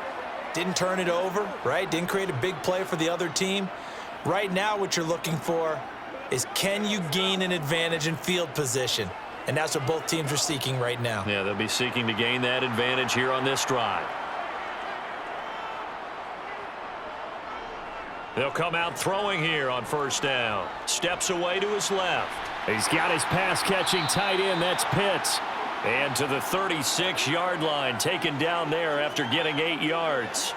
Didn't turn it over, right? Didn't create a big play for the other team. Right now what you're looking for is, can you gain an advantage in field position? And that's what both teams are seeking right now. Yeah, they'll be seeking to gain that advantage here on this drive. They'll come out throwing here on first down. Steps away to his left. He's got his pass-catching tight end. That's Pitts. And to the 36-yard line, taken down there after getting 8 yards.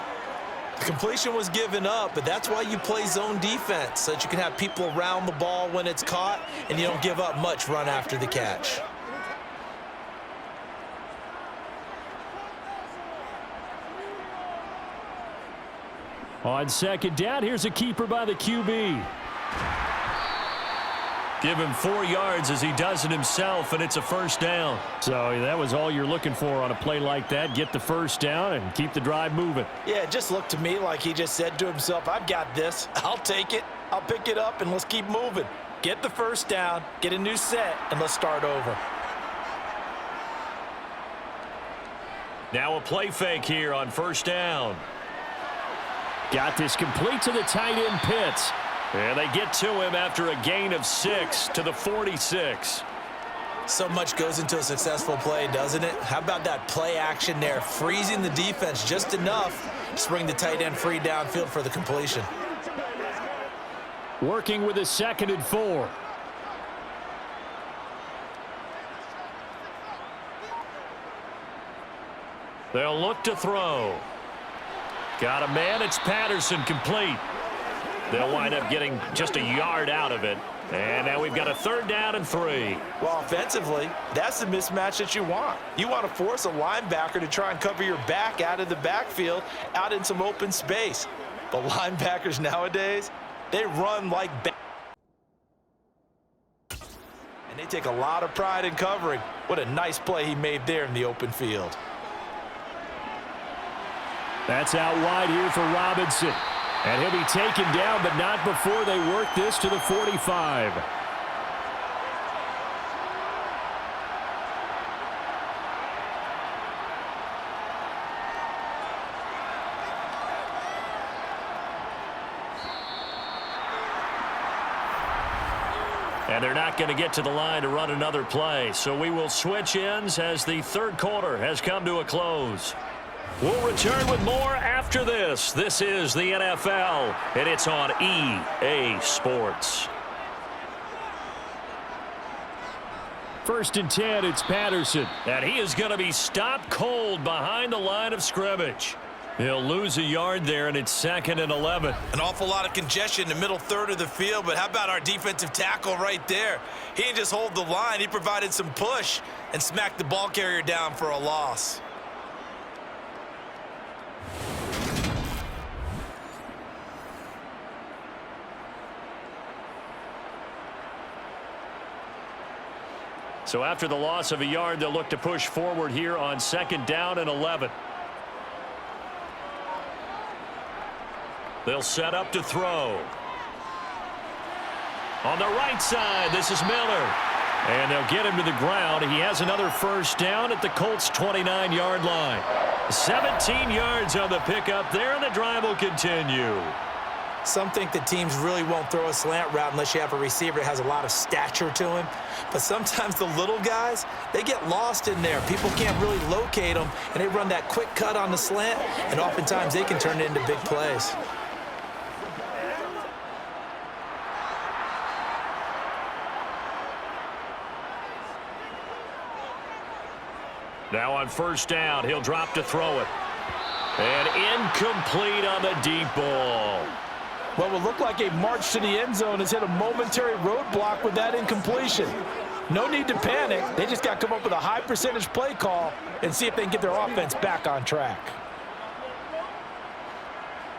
The completion was given up, but that's why you play zone defense, so that you can have people around the ball when it's caught, and you don't give up much run after the catch. On second down, here's a keeper by the QB. Give him 4 yards as he does it himself, and it's a first down. So that was all you're looking for on a play like that. Get the first down and keep the drive moving. Yeah, it just looked to me like he just said to himself, I've got this. I'll take it. I'll pick it up, and let's keep moving. Get the first down, get a new set, and let's start over. Now a play fake here on first down. Got this complete to the tight end, Pitts. And they get to him after a gain of 6 to the 46. So much goes into a successful play, doesn't it? How about that play action there, freezing the defense just enough to bring the tight end free downfield for the completion. Working with a 2nd and 4. They'll look to throw. Got a man, it's Patterson, complete. They'll wind up getting just a yard out of it. And now we've got a 3rd down and 3. Well, offensively, that's the mismatch that you want. You want to force a linebacker to try and cover your back out of the backfield, out in some open space. But linebackers nowadays, they run like and they take a lot of pride in covering. What a nice play he made there in the open field. That's out wide here for Robinson. And he'll be taken down, but not before they work this to the 45. And they're not going to get to the line to run another play. So we will switch ends as the 3rd quarter has come to a close. We'll return with more after this. This is the NFL, and it's on EA Sports. 1st and 10, it's Patterson. And he is going to be stopped cold behind the line of scrimmage. He'll lose a yard there, and it's 2nd and 11. An awful lot of congestion in the middle third of the field, but how about our defensive tackle right there? He didn't just hold the line. He provided some push and smacked the ball carrier down for a loss. So after the loss of a yard, they'll look to push forward here on 2nd down and 11. They'll set up to throw. On the right side, this is Miller. And they'll get him to the ground. He has another first down at the Colts' 29-yard line. 17 yards on the pickup there, and the drive will continue. Some think that teams really won't throw a slant route unless you have a receiver that has a lot of stature to him. But sometimes the little guys, they get lost in there. People can't really locate them, and they run that quick cut on the slant, and oftentimes they can turn it into big plays. Now on first down, he'll drop to throw it. And incomplete on the deep ball. What will look like a march to the end zone has hit a momentary roadblock with that incompletion. No need to panic. They just got to come up with a high percentage play call and see if they can get their offense back on track.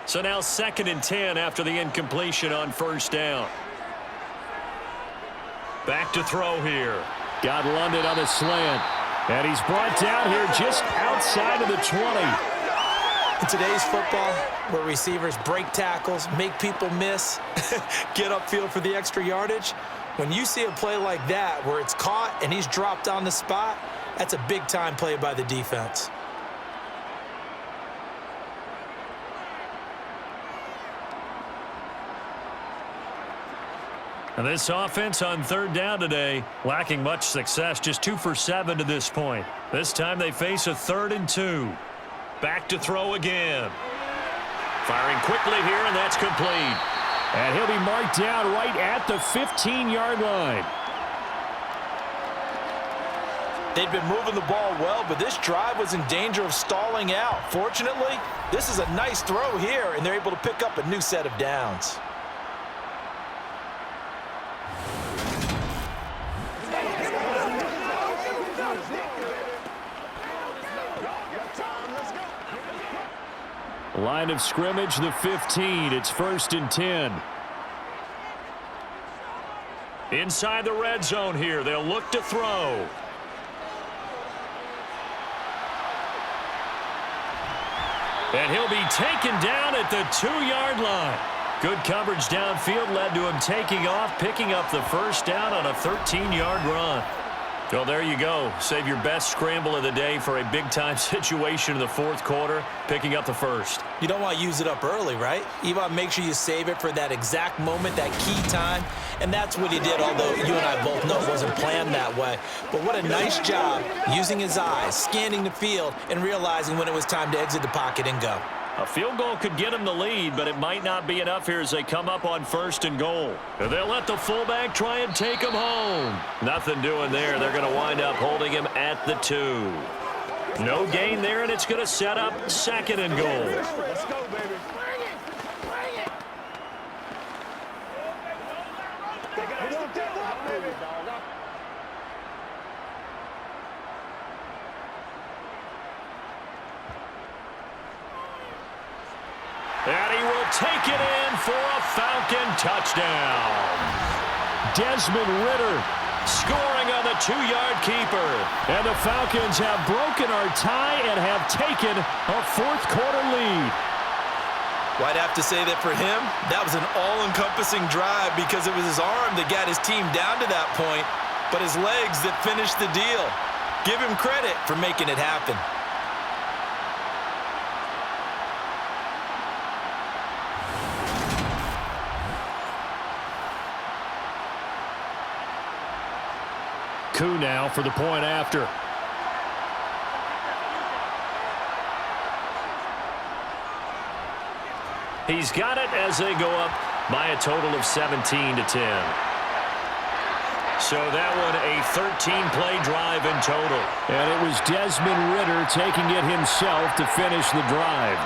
So now 2nd and 10 after the incompletion on 1st down. Back to throw here. Got London on the slant. And he's brought down here just outside of the 20. In today's football, where receivers break tackles, make people miss, get upfield for the extra yardage, when you see a play like that where it's caught and he's dropped on the spot, that's a big-time play by the defense. And this offense on 3rd down today, lacking much success, just 2 for 7 to this point. This time they face a 3rd and 2. Back to throw again. Firing quickly here, and that's complete. And he'll be marked down right at the 15-yard line. They'd been moving the ball well, but this drive was in danger of stalling out. Fortunately, this is a nice throw here, and they're able to pick up a new set of downs. Line of scrimmage, the 15. It's 1st and 10. Inside the red zone here, they'll look to throw. And he'll be taken down at the 2-yard line. Good coverage downfield led to him taking off, picking up the 1st down on a 13-yard run. Well, there you go. Save your best scramble of the day for a big-time situation in the 4th quarter, picking up the 1st. You don't want to use it up early, right? You want to make sure you save it for that exact moment, that key time. And that's what he did, although you and I both know it wasn't planned that way. But what a nice job using his eyes, scanning the field, and realizing when it was time to exit the pocket and go. A field goal could get him the lead, but it might not be enough here as they come up on 1st and goal. They'll let the fullback try and take him home. Nothing doing there. They're going to wind up holding him at the 2. No gain there, and it's going to set up 2nd and goal. Let's go, baby. Bring it. Bring it. We don't give up, baby. And he will take it in for a Falcon touchdown. Desmond Ridder Scoring on the 2-yard keeper. And the Falcons have broken our tie and have taken a 4th quarter lead. Well, I'd have to say that for him, that was an all-encompassing drive because it was his arm that got his team down to that point, but his legs that finished the deal. Give him credit for making it happen. Coup now for the point after. He's got it as they go up by a total of 17-10. So that one a 13-play drive in total. And it was Desmond Ridder taking it himself to finish the drive.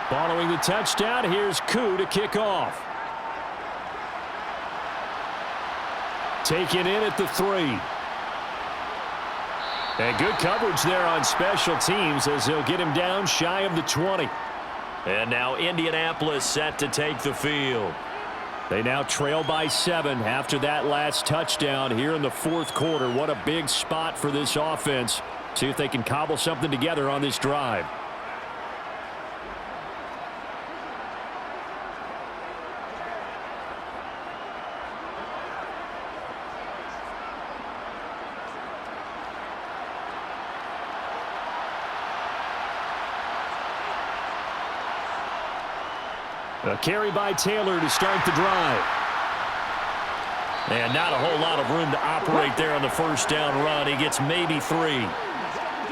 Following the touchdown, here's Koo to kick off. Taken in at the 3. And good coverage there on special teams as they'll get him down shy of the 20. And now Indianapolis set to take the field. They now trail by 7 after that last touchdown here in the 4th quarter. What a big spot for this offense. See if they can cobble something together on this drive. A carry by Taylor to start the drive. And not a whole lot of room to operate there on the first down run. He gets maybe 3.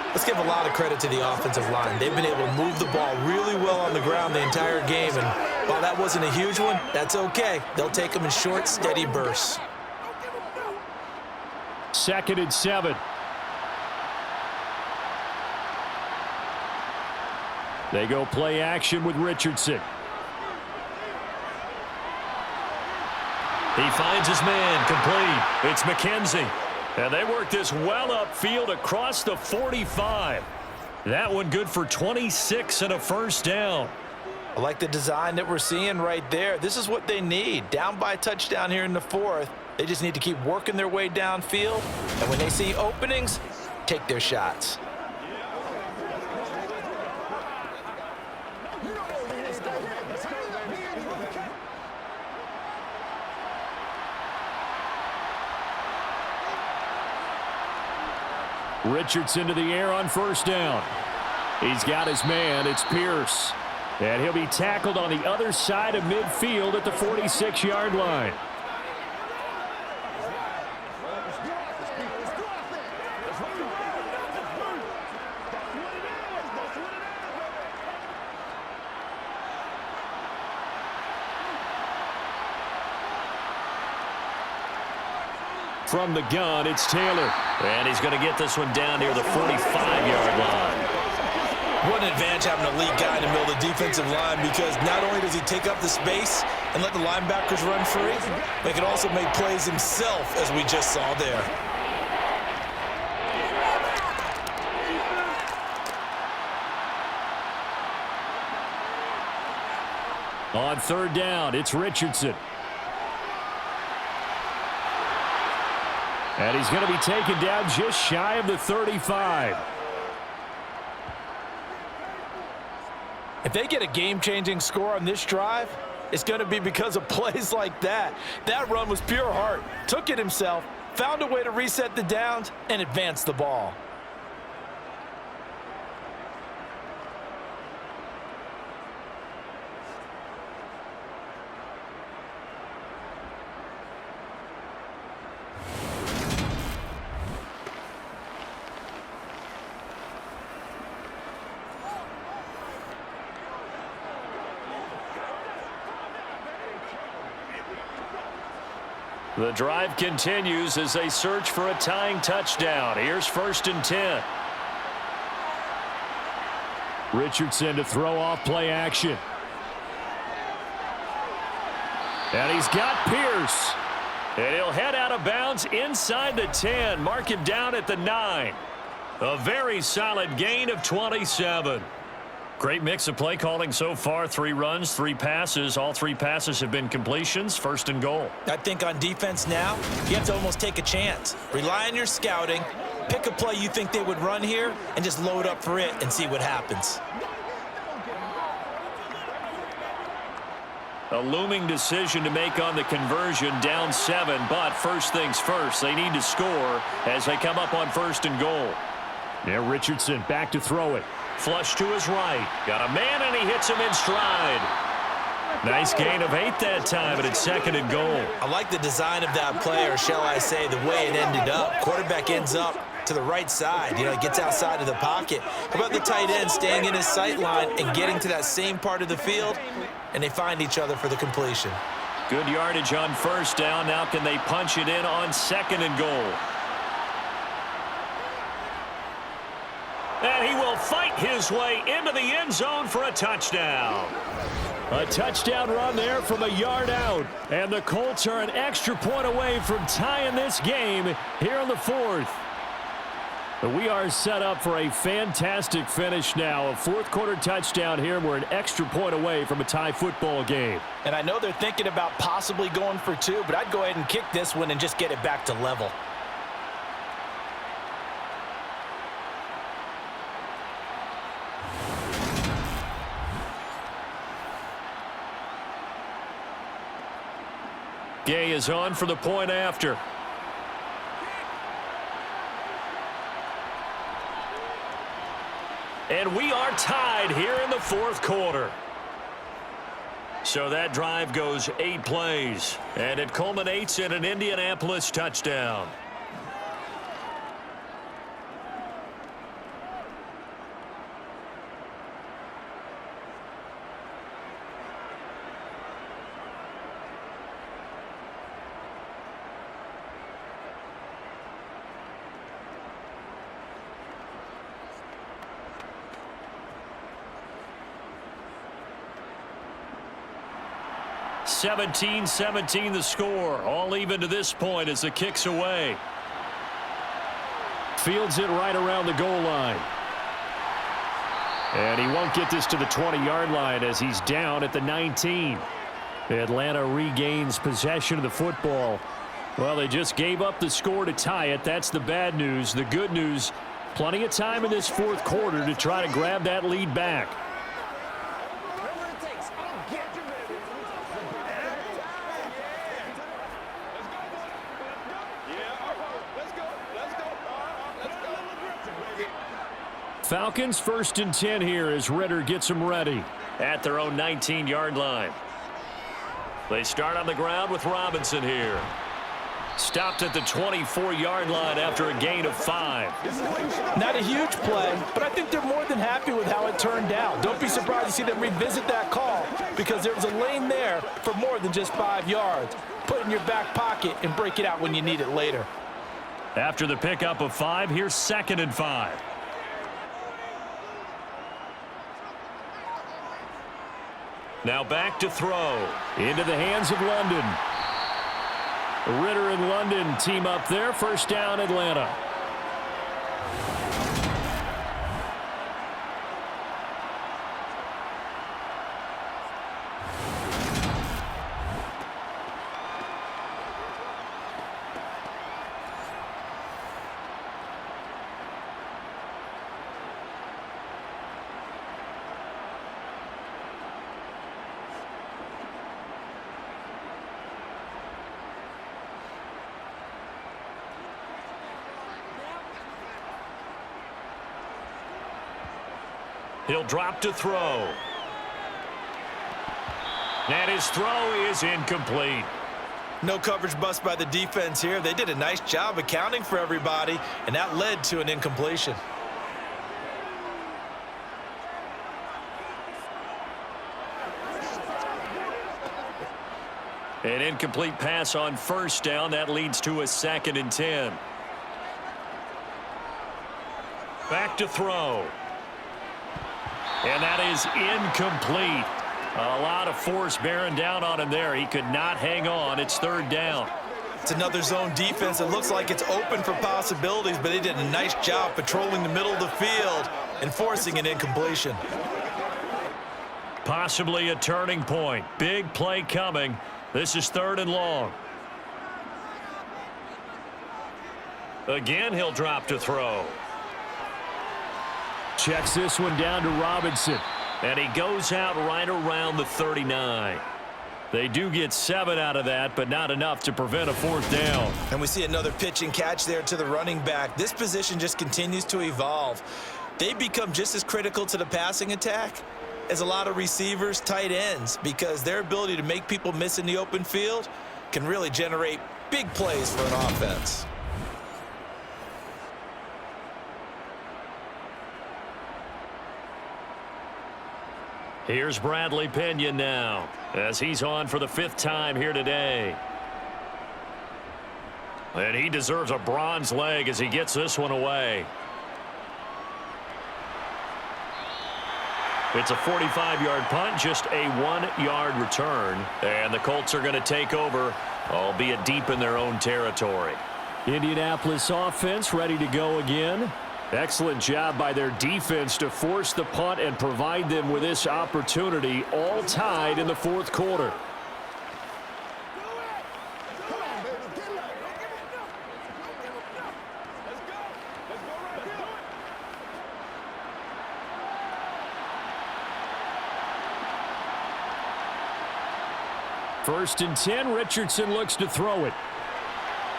Let's give a lot of credit to the offensive line. They've been able to move the ball really well on the ground the entire game. And while that wasn't a huge one, that's okay. They'll take them in short, steady bursts. 2nd and 7. They go play action with Richardson. He finds his man complete. It's McKenzie. And they work this well upfield across the 45. That one good for 26 and a first down. I like the design that we're seeing right there. This is what they need. Down by a touchdown here in the 4th. They just need to keep working their way downfield. And when they see openings, take their shots. Richardson to the air on first down. He's got his man. It's Pierce. And he'll be tackled on the other side of midfield at the 46-yard line. From the gun, it's Taylor. And he's going to get this one down near the 45-yard line. What an advantage having a lead guy in the middle of the defensive line, because not only does he take up the space and let the linebackers run free, but he can also make plays himself, as we just saw there. On 3rd down, it's Richardson. And he's going to be taken down just shy of the 35. If they get a game-changing score on this drive, it's going to be because of plays like that. That run was pure heart. Took it himself, found a way to reset the downs, and advance the ball. The drive continues as they search for a tying touchdown. Here's 1st and 10. Richardson to throw off play action. And he's got Pierce. And he'll head out of bounds inside the 10. Mark him down at the 9. A very solid gain of 27. Great mix of play calling so far. 3 runs, 3 passes. All 3 passes have been completions. 1st and goal. I think on defense now, you have to almost take a chance. Rely on your scouting. Pick a play you think they would run here and just load up for it and see what happens. A looming decision to make on the conversion, down 7. But first things first, they need to score as they come up on 1st and goal. Now Richardson back to throw it. Flush to his right. Got a man, and he hits him in stride. Nice gain of 8 that time, but it's 2nd and goal. I like the design of that play, or shall I say the way it ended up. Quarterback ends up to the right side. You know, he gets outside of the pocket. How about the tight end staying in his sight line and getting to that same part of the field, and they find each other for the completion. Good yardage on 1st down. Now can they punch it in on 2nd and goal? And he will fight his way into the end zone for a touchdown. A touchdown run there from a yard out. And the Colts are an extra point away from tying this game here in the 4th. But we are set up for a fantastic finish now. A 4th quarter touchdown here. We're an extra point away from a tie football game. And I know they're thinking about possibly going for 2, but I'd go ahead and kick this one and just get it back to level. Gay is on for the point after. And we are tied here in the 4th quarter. So that drive goes 8 plays, and it culminates in an Indianapolis touchdown. (17-17) the score. All even to this point as the kick's away. Fields it right around the goal line. And he won't get this to the 20-yard line as he's down at the 19. Atlanta regains possession of the football. Well, they just gave up the score to tie it. That's the bad news. The good news, plenty of time in this fourth quarter to try to grab that lead back. Falcons 1st and 10 here as Ritter gets them ready. At their own 19-yard line. They start on the ground with Robinson here. Stopped at the 24-yard line after a gain of 5. Not a huge play, but I think they're more than happy with how it turned out. Don't be surprised to see them revisit that call because there was a lane there for more than just 5 yards. Put it in your back pocket and break it out when you need it later. After the pickup of 5, here's 2nd and 5. Now back to throw. Into the hands of London. Ritter and London team up there. First down, Atlanta. He'll drop to throw. And his throw is incomplete. No coverage bust by the defense here. They did a nice job accounting for everybody, and that led to an incompletion. An incomplete pass on first down. That leads to a 2nd and 10. Back to throw. And that is incomplete. A lot of force bearing down on him there. He could not hang on. It's 3rd down. It's another zone defense. It looks like it's open for possibilities, but they did a nice job patrolling the middle of the field and forcing an incompletion. Possibly a turning point. Big play coming. This is 3rd and long. Again, he'll drop to throw. Checks this one down to Robinson. And he goes out right around the 39. They do get 7 out of that, but not enough to prevent a 4th down. And we see another pitch and catch there to the running back. This position just continues to evolve. They become just as critical to the passing attack as a lot of receivers, tight ends, because their ability to make people miss in the open field can really generate big plays for an offense. Here's Bradley Pinion now as he's on for the 5th time here today. And he deserves a bronze leg as he gets this one away. It's a 45-yard punt, just a 1-yard return. And the Colts are going to take over, albeit deep in their own territory. Indianapolis offense ready to go again. Excellent job by their defense to force the punt and provide them with this opportunity, all tied in the 4th quarter. First and 10, Richardson looks to throw it.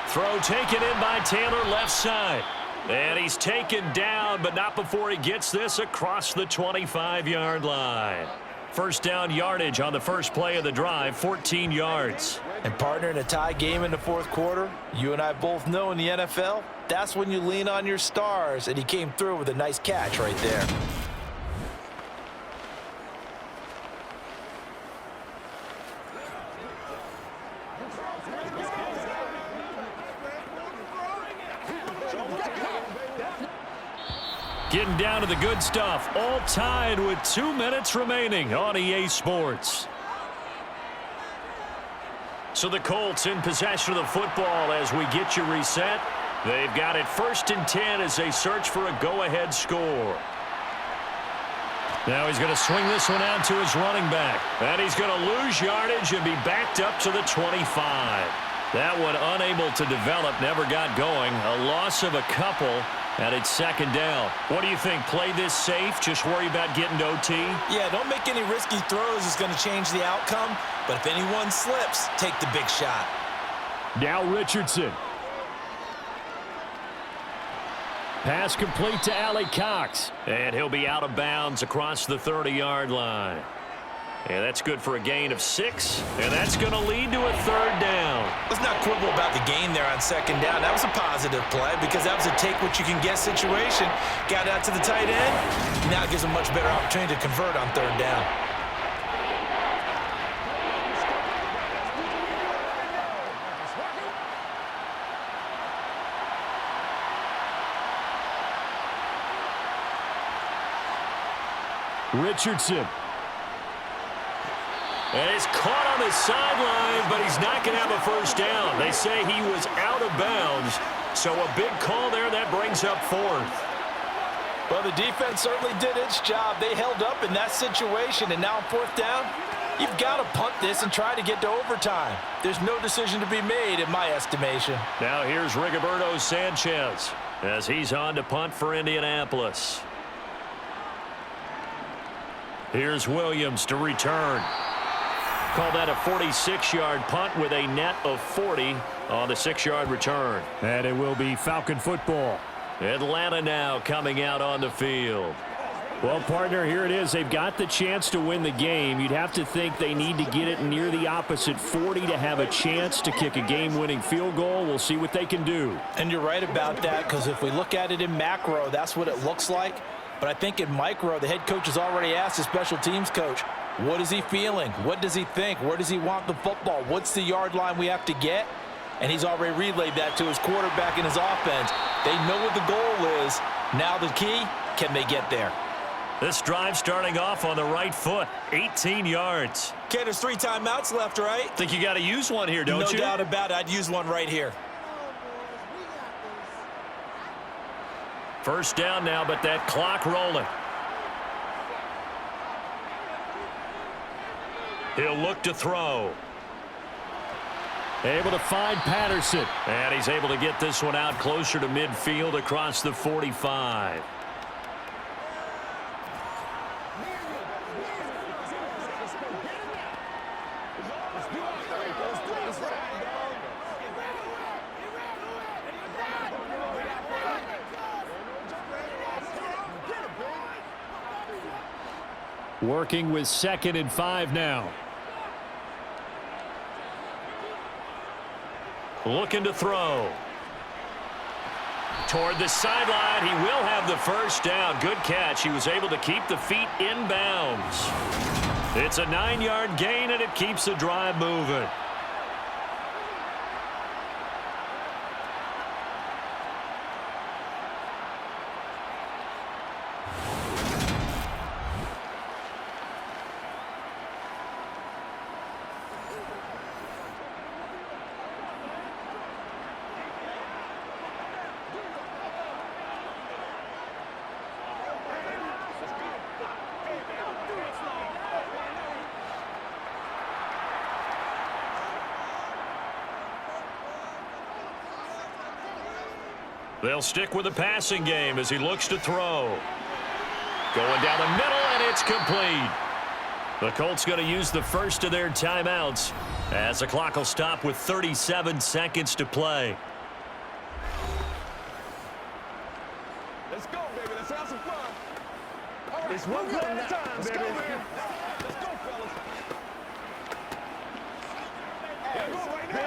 Throw taken in by Taylor left side. And he's taken down, but not before he gets this across the 25-yard line. First down yardage on the first play of the drive, 14 yards. And partner, in a tie game in the fourth quarter, you and I both know in the NFL, that's when you lean on your stars, and he came through with a nice catch right there. Getting down to the good stuff, all tied with 2 minutes remaining on EA Sports. So the Colts in possession of the football as we get you reset. They've got it 1st and 10 as they search for a go-ahead score. Now he's going to swing this one out to his running back. And he's going to lose yardage and be backed up to the 25. That one unable to develop, never got going. A loss of a couple. And it's 2nd down. What do you think? Play this safe? Just worry about getting to OT? Yeah, don't make any risky throws. It's going to change the outcome. But if anyone slips, take the big shot. Now Richardson. Pass complete to Allie Cox. And he'll be out of bounds across the 30-yard line. And that's good for a gain of 6. And that's going to lead to a 3rd down. Let's not quibble about the gain there on 2nd down. That was a positive play because that was a take-what-you-can-get situation. Got out to the tight end. Now it gives him a much better opportunity to convert on 3rd down. Richardson. And it's caught on the sideline, but he's not going to have a 1st down. They say he was out of bounds, so a big call there. That brings up 4th. Well, the defense certainly did its job. They held up in that situation, and now on 4th down, you've got to punt this and try to get to overtime. There's no decision to be made in my estimation. Now here's Rigoberto Sanchez as he's on to punt for Indianapolis. Here's Williams to return. Call that a 46-yard punt with a net of 40 on the 6-yard return. And it will be Falcon football. Atlanta now coming out on the field. Well, partner, here it is. They've got the chance to win the game. You'd have to think they need to get it near the opposite 40 to have a chance to kick a game-winning field goal. We'll see what they can do. And you're right about that, because if we look at it in macro, that's what it looks like. But I think in micro, the head coach has already asked the special teams coach, what is he feeling? What does he think? Where does he want the football? What's the yard line we have to get? And he's already relayed that to his quarterback and his offense. They know what the goal is. Now the key, can they get there? This drive starting off on the right foot, 18 yards. Okay, there's 3 timeouts left, right? Think you got to use one here, don't you? No doubt about it. I'd use one right here. 1st down now, but that clock rolling. He'll look to throw. Able to find Patterson. And he's able to get this one out closer to midfield across the 45. Working with 2nd and 5 now. Looking to throw. Toward the sideline, he will have the 1st down. Good catch. He was able to keep the feet in bounds. It's a 9-yard gain, and it keeps the drive moving. They'll stick with the passing game as he looks to throw. Going down the middle, and it's complete. The Colts going to use the first of their timeouts as the clock will stop with 37 seconds to play. Let's go, baby. Let's have some fun. It's one play at a time, baby. Let's go, man. Let's go, fellas. Hey, go right now.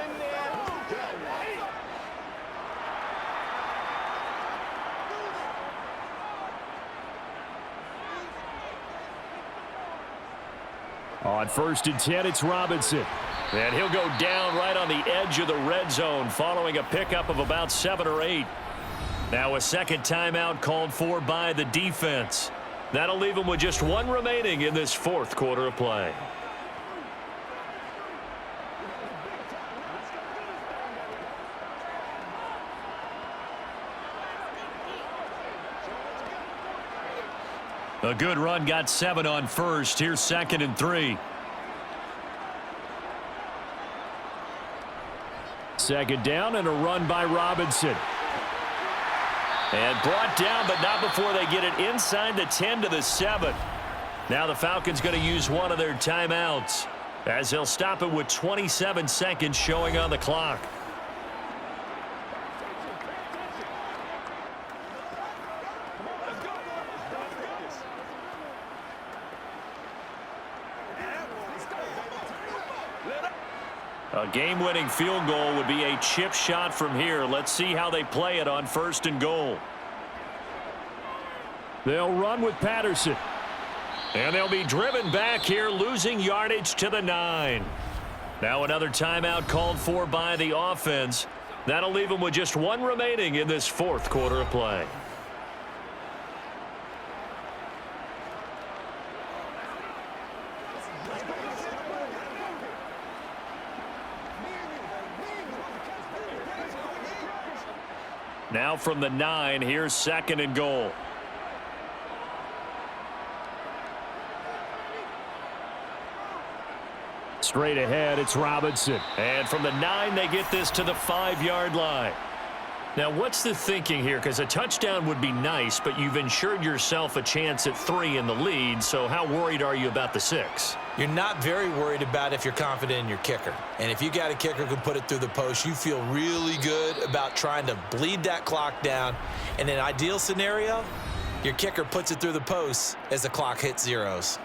On 1st and 10, it's Robinson. And he'll go down right on the edge of the red zone following a pickup of about 7 or 8. Now a second timeout called for by the defense. That'll leave them with just 1 remaining in this 4th quarter of play. A good run got 7 on 1st. Here's 2nd and 3. 2nd down and a run by Robinson. And brought down, but not before they get it inside the 10 to the 7. Now the Falcons going to use one of their timeouts as they'll stop it with 27 seconds showing on the clock. A game-winning field goal would be a chip shot from here. Let's see how they play it on 1st and goal. They'll run with Patterson. And they'll be driven back here, losing yardage to the 9. Now another timeout called for by the offense. That'll leave them with just 1 remaining in this 4th quarter of play. Now from the 9, here's 2nd and goal. Straight ahead, it's Robinson. And from the 9, they get this to the 5-yard line. Now, what's the thinking here? Because a touchdown would be nice, but you've ensured yourself a chance at 3 in the lead, so how worried are you about the 6? You're not very worried about if you're confident in your kicker. And if you got a kicker who can put it through the post, you feel really good about trying to bleed that clock down. In an ideal scenario, your kicker puts it through the post as the clock hits zeros.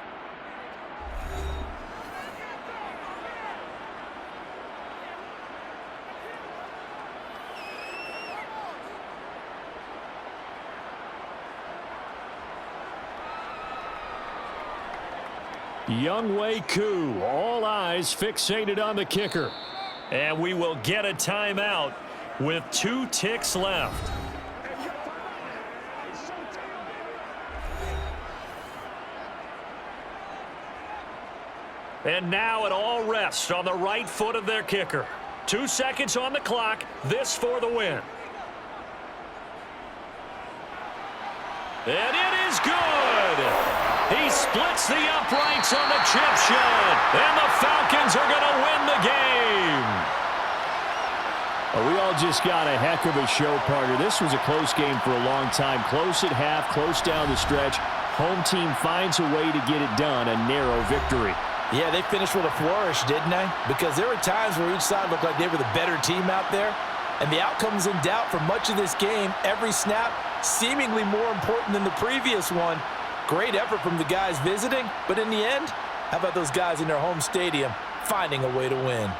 Younghoe Koo, all eyes fixated on the kicker. And we will get a timeout with 2 ticks left. And now it all rests on the right foot of their kicker. 2 seconds on the clock, this for the win. And it is good! He splits the uprights on the chip shot, and the Falcons are going to win the game. Well, we all just got a heck of a show, partner. This was a close game for a long time. Close at half, close down the stretch. Home team finds a way to get it done, a narrow victory. Yeah, they finished with a flourish, didn't they? Because there were times where each side looked like they were the better team out there. And the outcome's in doubt for much of this game. Every snap seemingly more important than the previous one. Great effort from the guys visiting, but in the end, how about those guys in their home stadium finding a way to win?